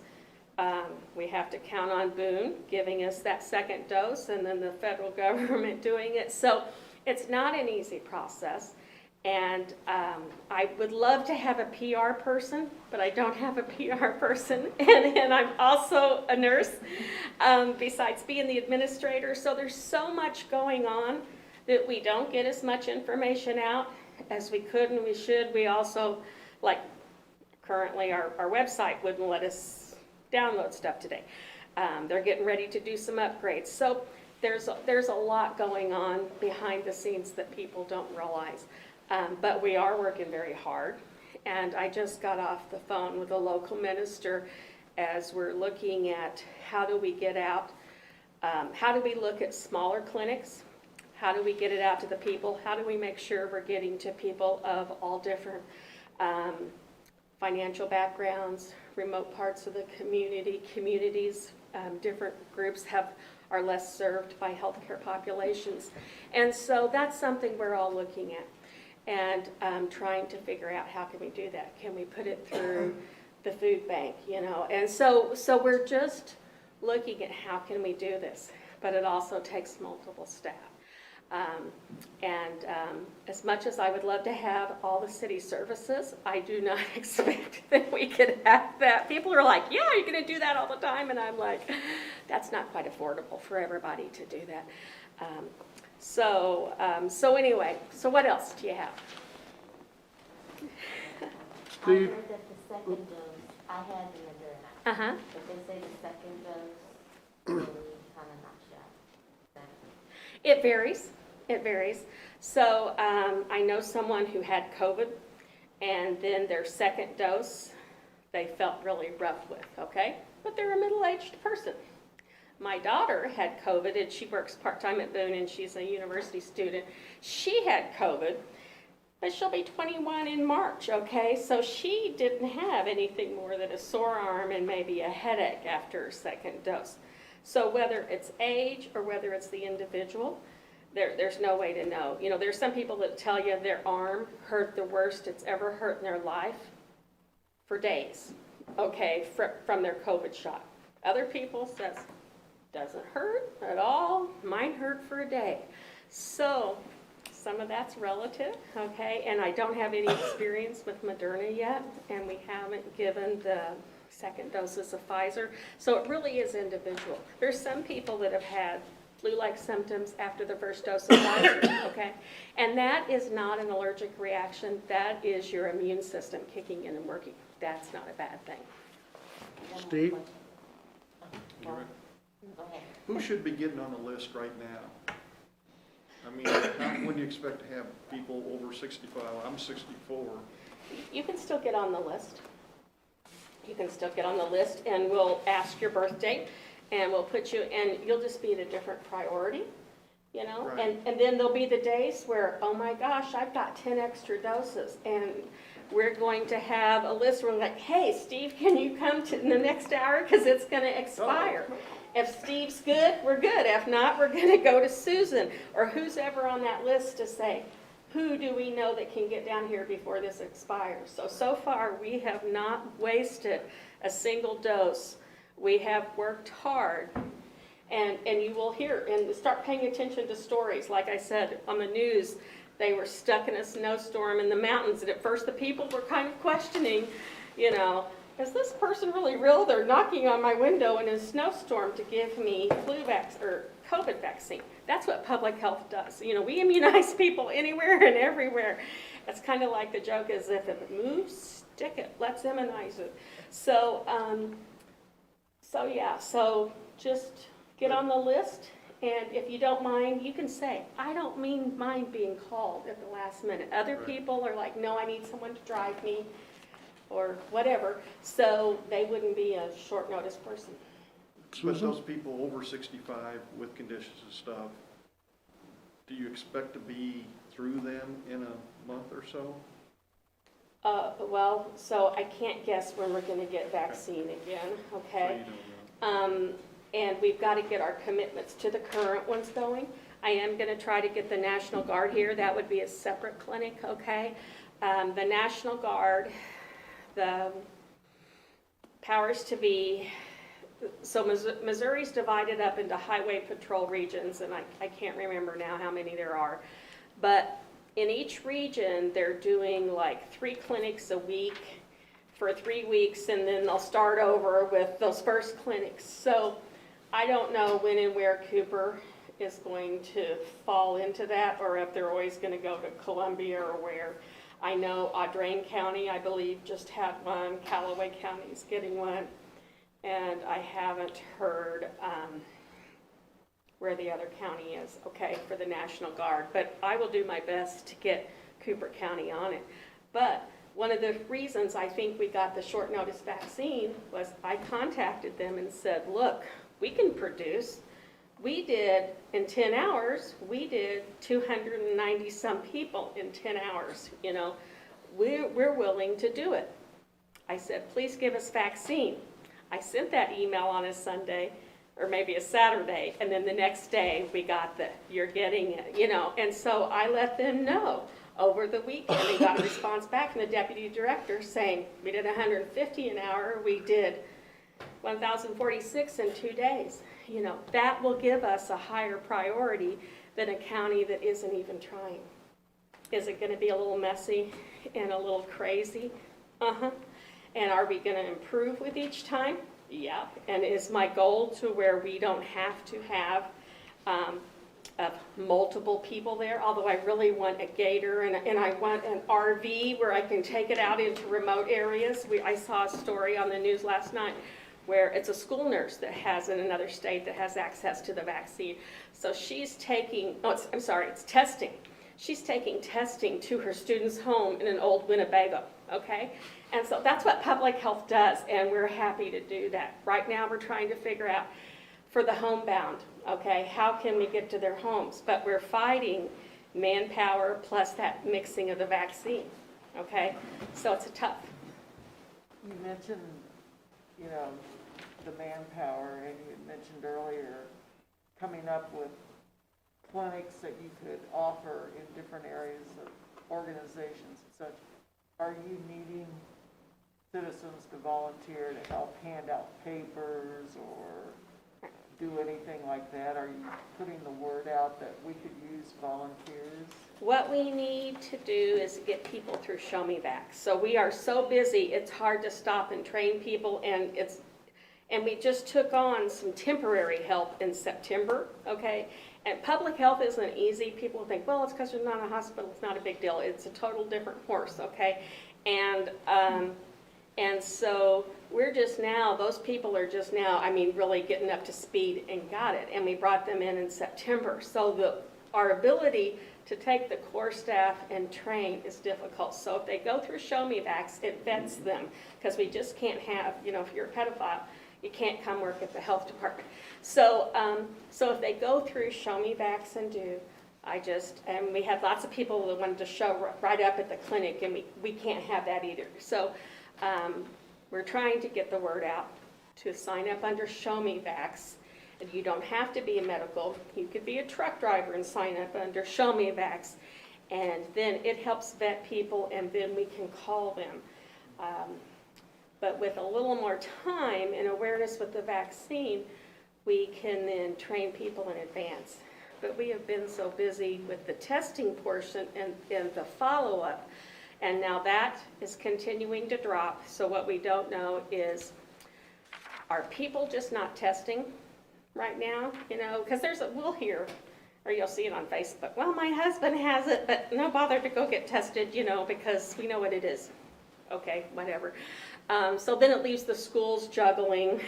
we have to count on Boone giving us that second dose and then the federal government doing it. So it's not an easy process. And I would love to have a PR person, but I don't have a PR person. And I'm also a nurse, besides being the administrator. So there's so much going on that we don't get as much information out as we could and we should. We also, like currently our website wouldn't let us download stuff today. They're getting ready to do some upgrades. So there's a lot going on behind the scenes that people don't realize. But we are working very hard. And I just got off the phone with a local minister as we're looking at how do we get out, how do we look at smaller clinics, how do we get it out to the people, how do we make sure we're getting to people of all different financial backgrounds, remote parts of the communities, different groups are less served by healthcare populations. And so that's something we're all looking at and trying to figure out how can we do that. Can we put it through the food bank, you know? And so we're just looking at how can we do this, but it also takes multiple staff. As much as I would love to have all the city services, I do not expect that we could have that. People are like, yeah, you're going to do that all the time. And I'm like, that's not quite affordable for everybody to do that. So anyway, so what else do you have? I Steve? heard that the second dose, I had the Moderna, Uh-huh. but they say the second dose, really kind of not shot. It varies. It varies. So I know someone who had COVID, and then their second dose, they felt really rough with, okay? But they're a middle-aged person. My daughter had COVID, and she works part-time at Boone, and she's a university student. She had COVID, but she'll be 21 in March, okay? So she didn't have anything more than a sore arm and maybe a headache after her second dose. So whether it's age or whether it's the individual, there's no way to know. You know, there's some people that tell you their arm hurt the worst it's ever hurt in their life for days, okay, from their COVID shot. Other people says, doesn't hurt at all, mine hurt for a day. So some of that's relative, okay, and I don't have any experience with Moderna yet, and we haven't given the second doses of Pfizer, so it really is individual. There's some people that have had flu-like symptoms after the first dose of Pfizer, okay? And that is not an allergic reaction, that is your immune system kicking in and working. That's not a bad thing. Steve? Go ahead. Who should be getting on the list right now? I mean, when do you expect to have people over 65? I'm 64. You can still get on the list. You can still get on the list, and we'll ask your birthday, and we'll put you, and you'll just be at a different priority, you know? Right. And then there'll be the days where, oh my gosh, I've got 10 extra doses, and we're going to have a list where we're like, hey, Steve, can you come in the next hour, because it's going to expire. If Steve's good, we're good. If not, we're going to go to Susan, or who's ever on that list to say, who do we know that can get down here before this expires? So far, we have not wasted a single dose. We have worked hard, and you will hear, and start paying attention to stories. Like I said, on the news, they were stuck in a snowstorm in the mountains, and at first the people were kind of questioning, you know, is this person really real? They're knocking on my window in a snowstorm to give me COVID vaccine. That's what public health does. You know, we immunize people anywhere and everywhere. It's kind of like the joke is if it moves, stick it. Let's immunize it. So just get on the list. And if you don't mind, you can say, I don't mind being called at the last minute. Other people are like, no, I need someone to drive me or whatever. So they wouldn't be a short notice person. But those people over 65 with conditions and stuff, do you expect to be through them in a month or so? Well, so I can't guess when we're going to get vaccine again, okay? So you don't know. And we've got to get our commitments to the current ones going. I am going to try to get the National Guard here. That would be a separate clinic, okay? The National Guard, the powers to be, so Missouri's divided up into highway patrol regions, and I can't remember now how many there are. But in each region, they're doing like 3 clinics a week for 3 weeks, and then they'll start over with those first clinics. So I don't know when and where Cooper is going to fall into that, or if they're always going to go to Columbia or where. I know Audrain County, I believe, just had one. Callaway County is getting one. And I haven't heard where the other county is, okay, for the National Guard. But I will do my best to get Cooper County on it. But one of the reasons I think we got the short notice vaccine was I contacted them and said, look, we can produce. We did, in 10 hours, we did 290 some people in 10 hours, you know. We're willing to do it. I said, please give us vaccine. I sent that email on a Sunday, or maybe a Saturday, and then the next day we got the, you're getting it, you know. And so I let them know over the weekend and got a response back from the deputy director saying, we did 150 an hour, we did 1,046 in 2 days. You know, that will give us a higher priority than a county that isn't even trying. Is it going to be a little messy and a little crazy? Uh-huh. And are we going to improve with each time? Yeah. And is my goal to where we don't have to have multiple people there? Although I really want a gator and I want an RV where I can take it out into remote areas. I saw a story on the news last night where it's a school nurse that has in another state that has access to the vaccine. So she's taking, it's testing. She's taking testing to her students' home in an old Winnebago, okay? And so that's what public health does, and we're happy to do that. Right now we're trying to figure out for the homebound, okay, how can we get to their homes? But we're fighting manpower plus that mixing of the vaccine, okay? So it's a tough. You mentioned, you know, the manpower, and you had mentioned earlier coming up with clinics that you could offer in different areas of organizations and such. Are you needing citizens to volunteer to help hand out papers or do anything like that? Are you putting the word out that we could use volunteers? What we need to do is get people through Show Me Vax. So we are so busy, it's hard to stop and train people, and we just took on some temporary help in September, okay? And public health isn't easy. People think, well, it's because you're not in a hospital, it's not a big deal. It's a total different horse, okay? And so we're just now, those people are just now, I mean, really getting up to speed and got it. And we brought them in September. So our ability to take the core staff and train is difficult. So if they go through Show Me Vax, it vets them, because we just can't have, you know, if you're a pedophile, you can't come work at the health department. So if they go through Show Me Vax and and we had lots of people that wanted to show right up at the clinic, and we can't have that either. So we're trying to get the word out to sign up under Show Me Vax. And you don't have to be a medical. You could be a truck driver and sign up under Show Me Vax. And then it helps vet people, and then we can call them. But with a little more time and awareness with the vaccine, we can then train people in advance. But we have been so busy with the testing portion and the follow-up, and now that is continuing to drop. So what we don't know is, are people just not testing right now? You know, because we'll hear, or you'll see it on Facebook, well, my husband has it, but no bother to go get tested, you know, because we know what it is. Okay, whatever. So then it leaves the schools juggling.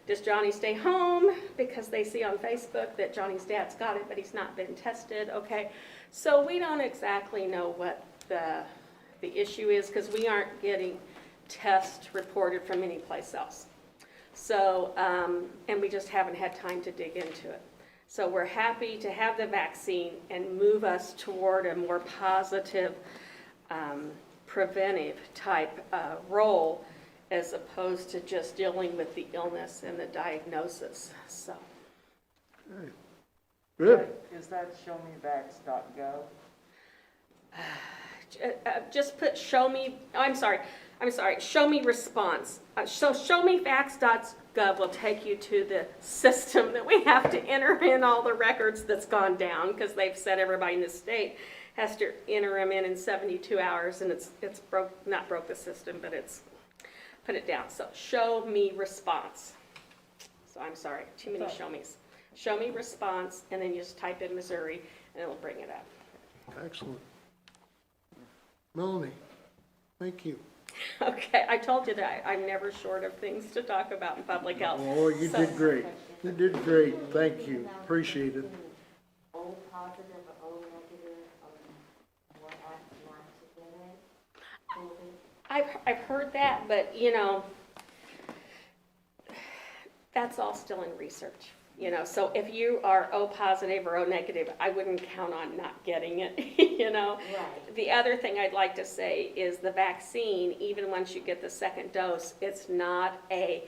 Does Johnny stay home because they see on Facebook that Johnny's dad's got it, but he's not been tested? Okay, so we don't exactly know what the issue is, because we aren't getting tests reported from any place else. So, and we just haven't had time to dig into it. So we're happy to have the vaccine and move us toward a more positive, preventive type role, as opposed to just dealing with the illness and the diagnosis. So. Good. Is that showmevax.gov? Just put show me response. So showmevax.gov will take you to the system that we have to enter in all the records that's gone down, because they've said everybody in the state has to enter them in 72 hours, and it's not broke the system, but it's put it down. So show me response. So I'm sorry, too many show me's. Show me response, and then you just type in Missouri, and it'll bring it up. Excellent. Melanie, thank you. Okay, I told you that I'm never short of things to talk about in public health. Oh, you So- did great. You did great. Thank you. Appreciate it. O positive or O negative, what act not to get it? COVID? I've heard that, but, you know, that's all still in research, you know. So if you are O positive or O negative, I wouldn't count on not getting it, you know. Right. The other thing I'd like to say is the vaccine, even once you get the second dose, it's not a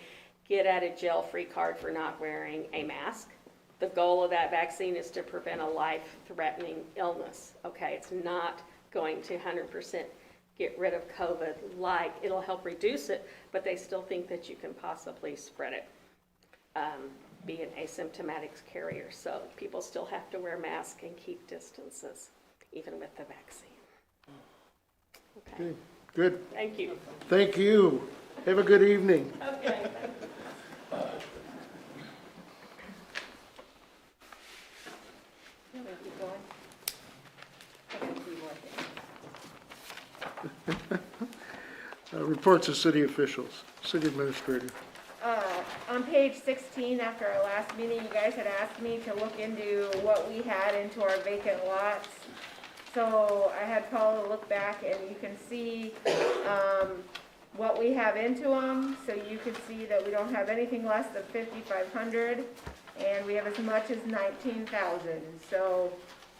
get out of jail free card for not wearing a mask. The goal of that vaccine is to prevent a life-threatening illness, okay? It's not going to 100% get rid of COVID, like it'll help reduce it, but they still think that you can possibly spread it, be an asymptomatic carrier. So people still have to wear masks and keep distances, even with the vaccine. Okay, Okay, good. thank you. Thank you. Have a good evening. Okay. You want me to keep going? I got 3 more things. Reports of city officials. City administrator. On page 16, after our last meeting, you guys had asked me to look into what we had into our vacant lots. So I had Paula look back, and you can see what we have into them. So you can see that we don't have anything less than 5,500, and we have as much as 19,000. So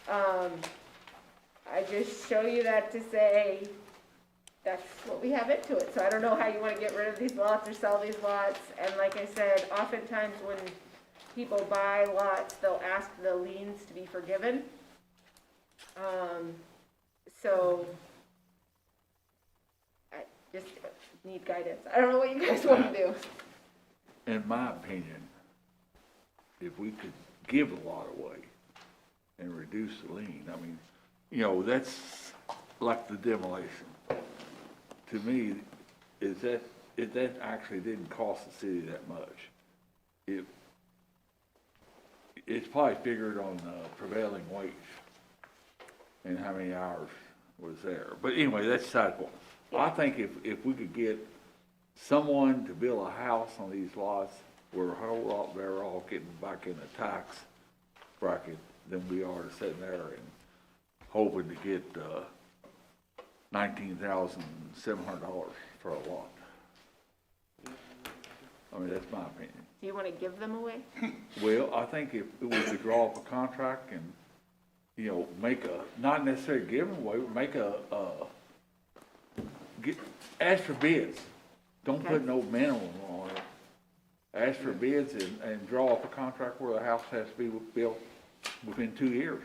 I just show you that to say that's what we have into it. So I don't know how you want to get rid of these lots or sell these lots. And like I said, oftentimes when people buy lots, they'll ask the liens to be forgiven. So I just need guidance. I don't know what you guys want to do. In my opinion, if we could give a lot away and reduce the lien, I mean, you know, that's like the demolition. To me, if that actually didn't cost the city that much, it's probably figured on prevailing wage and how many hours was there. But anyway, that's side point. I think if we could get someone to build a house on these lots, we're a whole lot better off getting back in the tax bracket than we are sitting there and hoping to get $19,700 for a lot. I mean, that's my opinion. Do you want to give them away? Well, I think if we could draw up a contract and, you know, make not necessarily give them away, but make ask for bids. Don't put no minimum on it. Ask for bids and draw up a contract where the house has to be built within 2 years.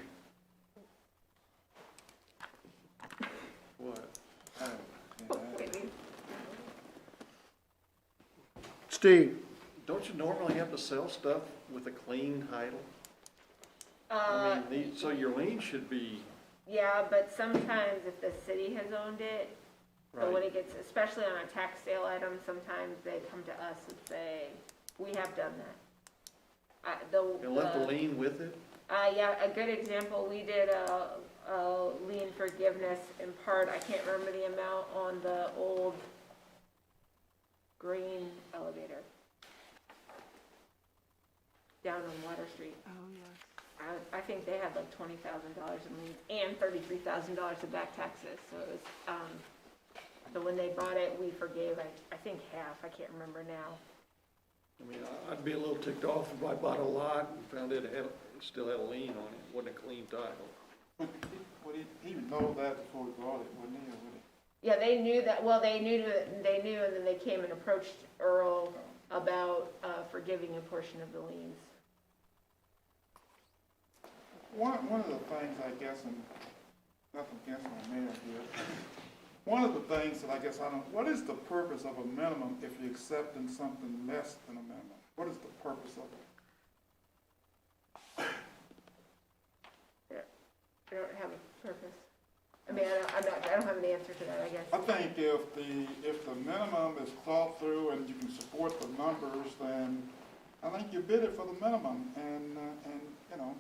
What? Steve, Don't you normally have to sell stuff with a clean title? I mean, so your lien should be, Yeah, but sometimes if the city has owned it, so when right? it gets, especially on a tax sale item, sometimes they come to us and say, we have done that. And left the lien with it? Yeah, a good example, we did a lien forgiveness in part, I can't remember the amount, on the old green elevator down on Water Street. Oh, yes. I think they had like $20,000 in liens and $33,000 of back taxes, so it was, so when they bought it, we forgave, I think half, I can't remember now. I mean, I'd be a little ticked off if I bought a lot and found it still had a lien on it, wasn't a clean title. Would he know that before we bought it, wouldn't he, or would he? Yeah, they knew that, well, they knew, and then they came and approached Earl about forgiving a portion of the liens. One of the things, I guess, and nothing against my mayor here, one of the things that I guess what is the purpose of a minimum if you're accepting something less than a minimum? What is the purpose of it? They don't have a purpose. I mean, I don't have an answer to that, I guess. I think if the minimum is thought through and you can support the numbers, then I think you bid it for the minimum, and, you know.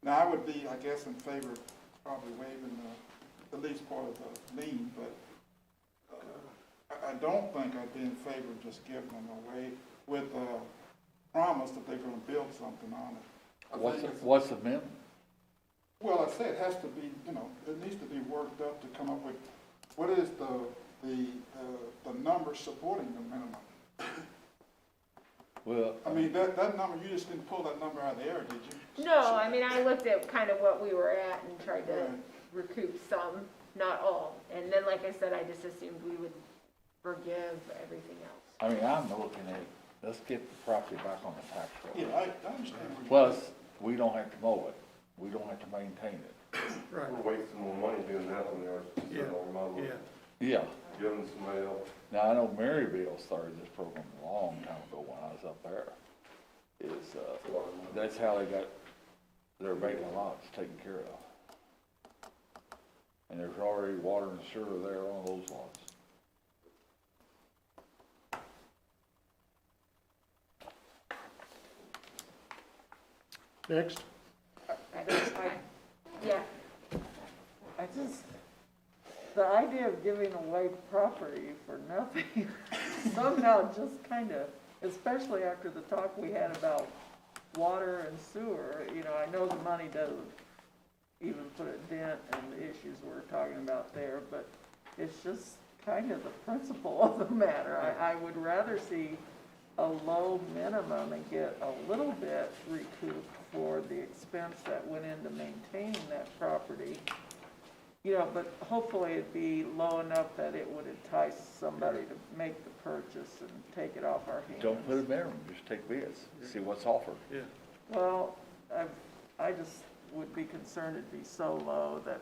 Now, I would be, I guess, in favor of probably waiving the least part of the lien, but, I don't think I'd be in favor of just giving them away with a promise that they're gonna build something on it. What's the minimum? Well, I say it has to be, you know, it needs to be worked up to come up with, what is the number supporting the minimum? Well, I mean, that number, you just didn't pull that number out of the air, did you? No, I mean, I looked at kind of what we were at and tried to Right. recoup some, not all. And then, like I said, I just assumed we would forgive everything else. I mean, I'm looking at, let's get the property back on the tax Yeah, roll. I understand. what you're Plus, we don't have to mow it, we don't have to maintain it. Right, We're wasting more money doing that than we are spending our money. yeah. Yeah, Giving somebody else. now I know Maryville started this program a long time ago when I was up there. Is, that's how they got their vacant lots taken care of. And there's already water and sewer there on those lots. Next. Yeah, I just, the idea of giving away property for nothing somehow just kind of, especially after the talk we had about water and sewer, you know, I know the money doesn't even put a dent in the issues we're talking about there, but it's just kind of the principle of the matter. I would rather see a low minimum and get a little bit recouped for the expense that went into maintaining that property. You know, but hopefully it'd be low enough that it would entice somebody to make the purchase and take it off our hands. Don't put a minimum, just take bids, see what's offered. Yeah. Well, I just would be concerned it'd be so low that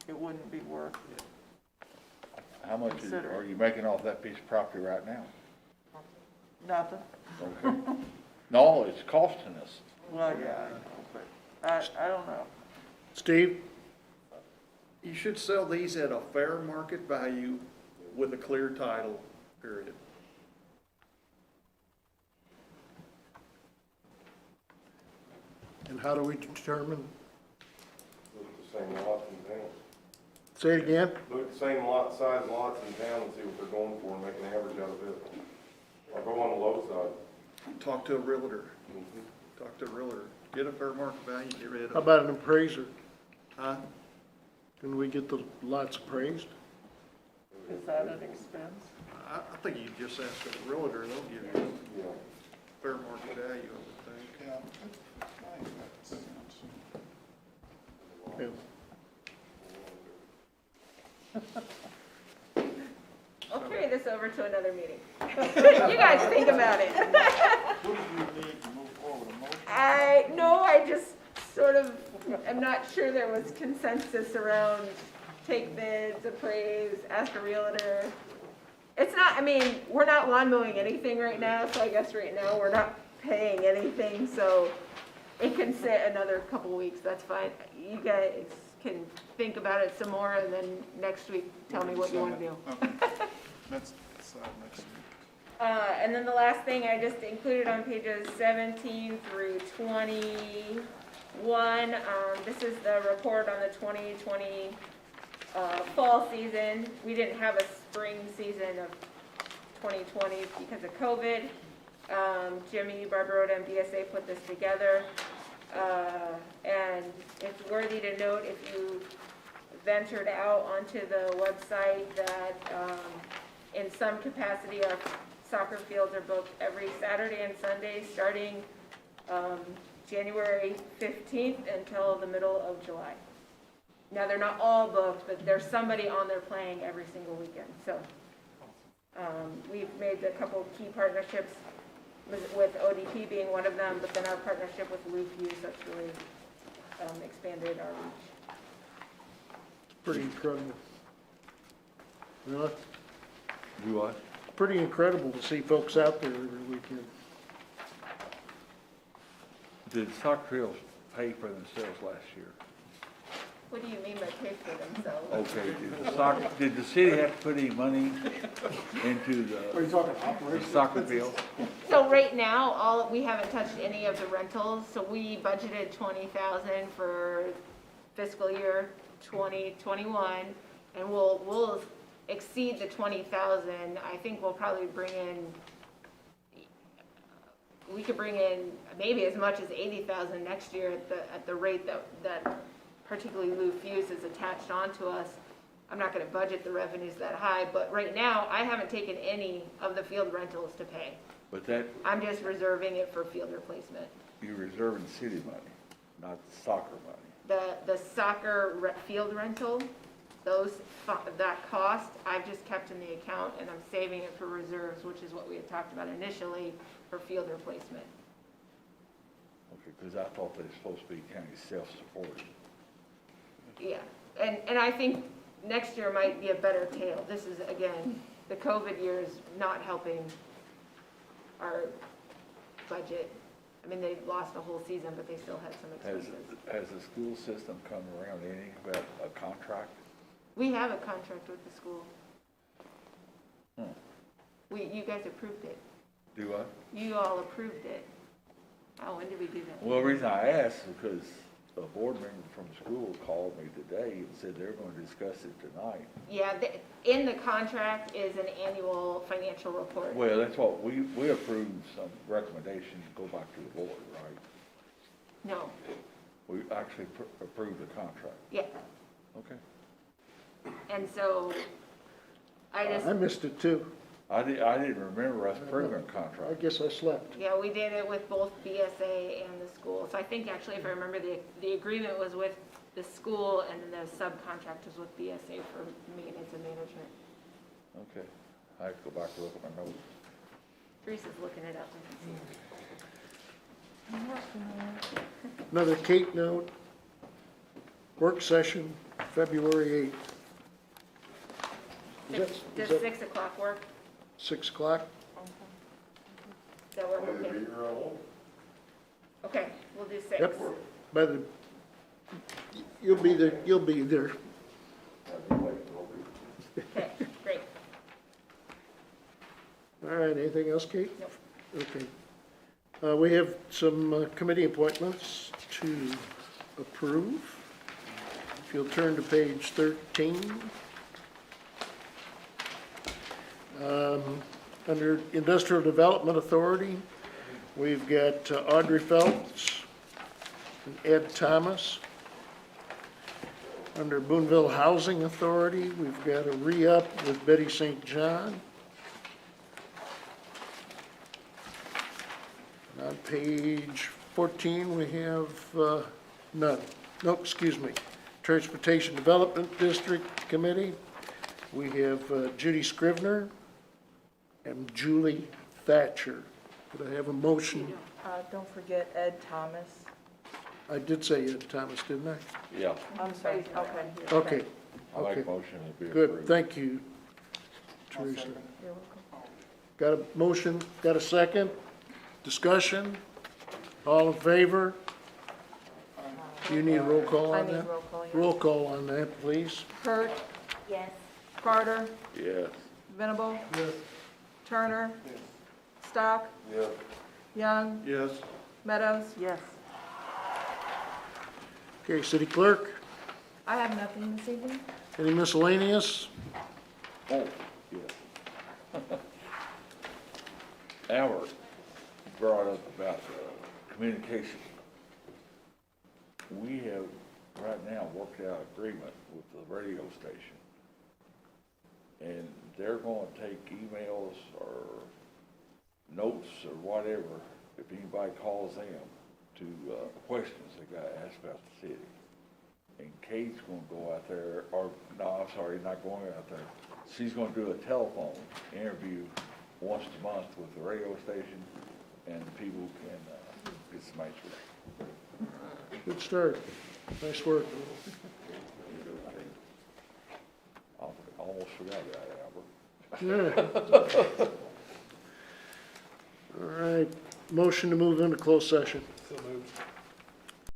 it wouldn't be worth it. How much are you making off that piece of property right now? Nothing. Okay. No, it's costing us. Well, yeah, I know, but I don't know. Steve? You should sell these at a fair market value with a clear title, period. And how do we determine? Look at the same lots in town. Say it again? Look at the same lot, size lots in town and see what they're going for and make an average out of it. I'll go on the low side. Talk to a realtor. Talk to a realtor. Get a fair market value, get rid How of it. about an appraiser? Huh? Can we get the lots appraised? Is that an expense? I think you just ask a realtor, they'll give you Yeah. fair market value, I would think. Yeah, I think that makes sense. Yeah. I'll carry this over to another meeting. You guys think about it. What do you need to move forward, a motion? I just sort of, I'm not sure there was consensus around take bids, appraise, ask a realtor. It's not, I mean, we're not lawn mowing anything right now, so I guess right now we're not paying anything, so it can sit another couple weeks, that's fine. You guys can think about it some more, and then next week, tell me what you want to do. Okay. Let's decide next week. And then the last thing I just included on pages 17 through 21, this is the report on the 2020 fall season. We didn't have a spring season of 2020 because of COVID. Jimmy Barbarotta and BSA put this together. And it's worthy to note if you ventured out onto the website that in some capacity our soccer fields are booked every Saturday and Sunday starting January 15th until the middle of July. Now, they're not all booked, but there's somebody on there playing every single weekend. So we've made a couple key partnerships with ODP being one of them, but then our partnership with Loop Use that's really expanded our reach. Pretty incredible. You know, Do what? pretty incredible to see folks out there every weekend. Did soccer fields pay for themselves last year? What do you mean by pay for themselves? Okay, did the city have to put any money into Are you talking the operations? soccer field? So right now, we haven't touched any of the rentals, so we budgeted 20,000 for fiscal year 2021, and we'll exceed the 20,000. I think we'll probably we could bring in maybe as much as 80,000 next year at the rate that particularly Lou Fuse is attached onto us. I'm not gonna budget the revenues that high, but right now, I haven't taken any of the field rentals to pay. But that, I'm just reserving it for field replacement. you're reserving city money, not soccer money. The soccer field rental, that cost, I've just kept in the account and I'm saving it for reserves, which is what we had talked about initially for field replacement. Okay, because I thought they were supposed to be kind of self-supporting. Yeah, and I think next year might be a better tale. This is, again, the COVID year is not helping our budget. I mean, they lost a whole season, but they still had some expenses. Has the school system come around any about a contract? We have a contract with the school. Hmm. You guys approved it. Do I? You all approved it. Oh, when did we do that? Well, the reason I asked is because a board member from the school called me today and said they're going to discuss it tonight. Yeah, in the contract is an annual financial report. Well, that's what, we approved some recommendations to go back to the board, right? No, We actually approved the contract. yeah, Okay. and so I missed it too. I didn't remember us approving a I contract. guess I slept. yeah, we did it with both BSA and the school. So I think actually, if I remember, the agreement was with the school and then the subcontractors with BSA for maintenance and management. Okay. I have to go back and look at my notes. Teresa's looking it up. Another Kate note, work session, February 8th. Does that 6 o'clock work? 6 o'clock? Does that work okay? Okay, we'll do 6. Yep. By the, you'll be there. Okay, great. All right, anything else, Kate? Nope. Okay. We have some committee appointments to approve. If you'll turn to page 13. Under Industrial Development Authority, we've got Audrey Phelps and Ed Thomas. Under Boonville Housing Authority, we've got a re-up with Betty St. John. And on page 14, we have none. No, excuse me. Transportation Development District Committee, we have Judy Scrivener and Julie Thatcher. Could I have a motion? Don't forget Ed Thomas. I did say Ed Thomas, didn't I? Yeah. I'm sorry, okay. Okay, I make okay, motion to be good, approved. thank you, Teresa. You're welcome. Got a motion, got a second? Discussion? All in favor? Do you need a roll call I on need that? roll call, yeah. Roll call on that, please. Hurt, Yes. Carter, Yes. Venable. Turner. Stock. Yeah. Young, Yes. Meadows. Yes. Okay, city clerk, I have nothing this evening. any miscellaneous? Oh, yeah. Albert brought up about communication. We have right now worked out agreement with the radio station. And they're going to take emails or notes or whatever, if anybody calls them, to questions they got asked about the city. And Kate's going to go out there, or, no, I'm sorry, not going out there. She's going to do a telephone interview once a month with the radio station, and people can get some answers. Good start. Nice work. I almost forgot that, Albert. Yeah. All right, motion to move into closed session. So moved.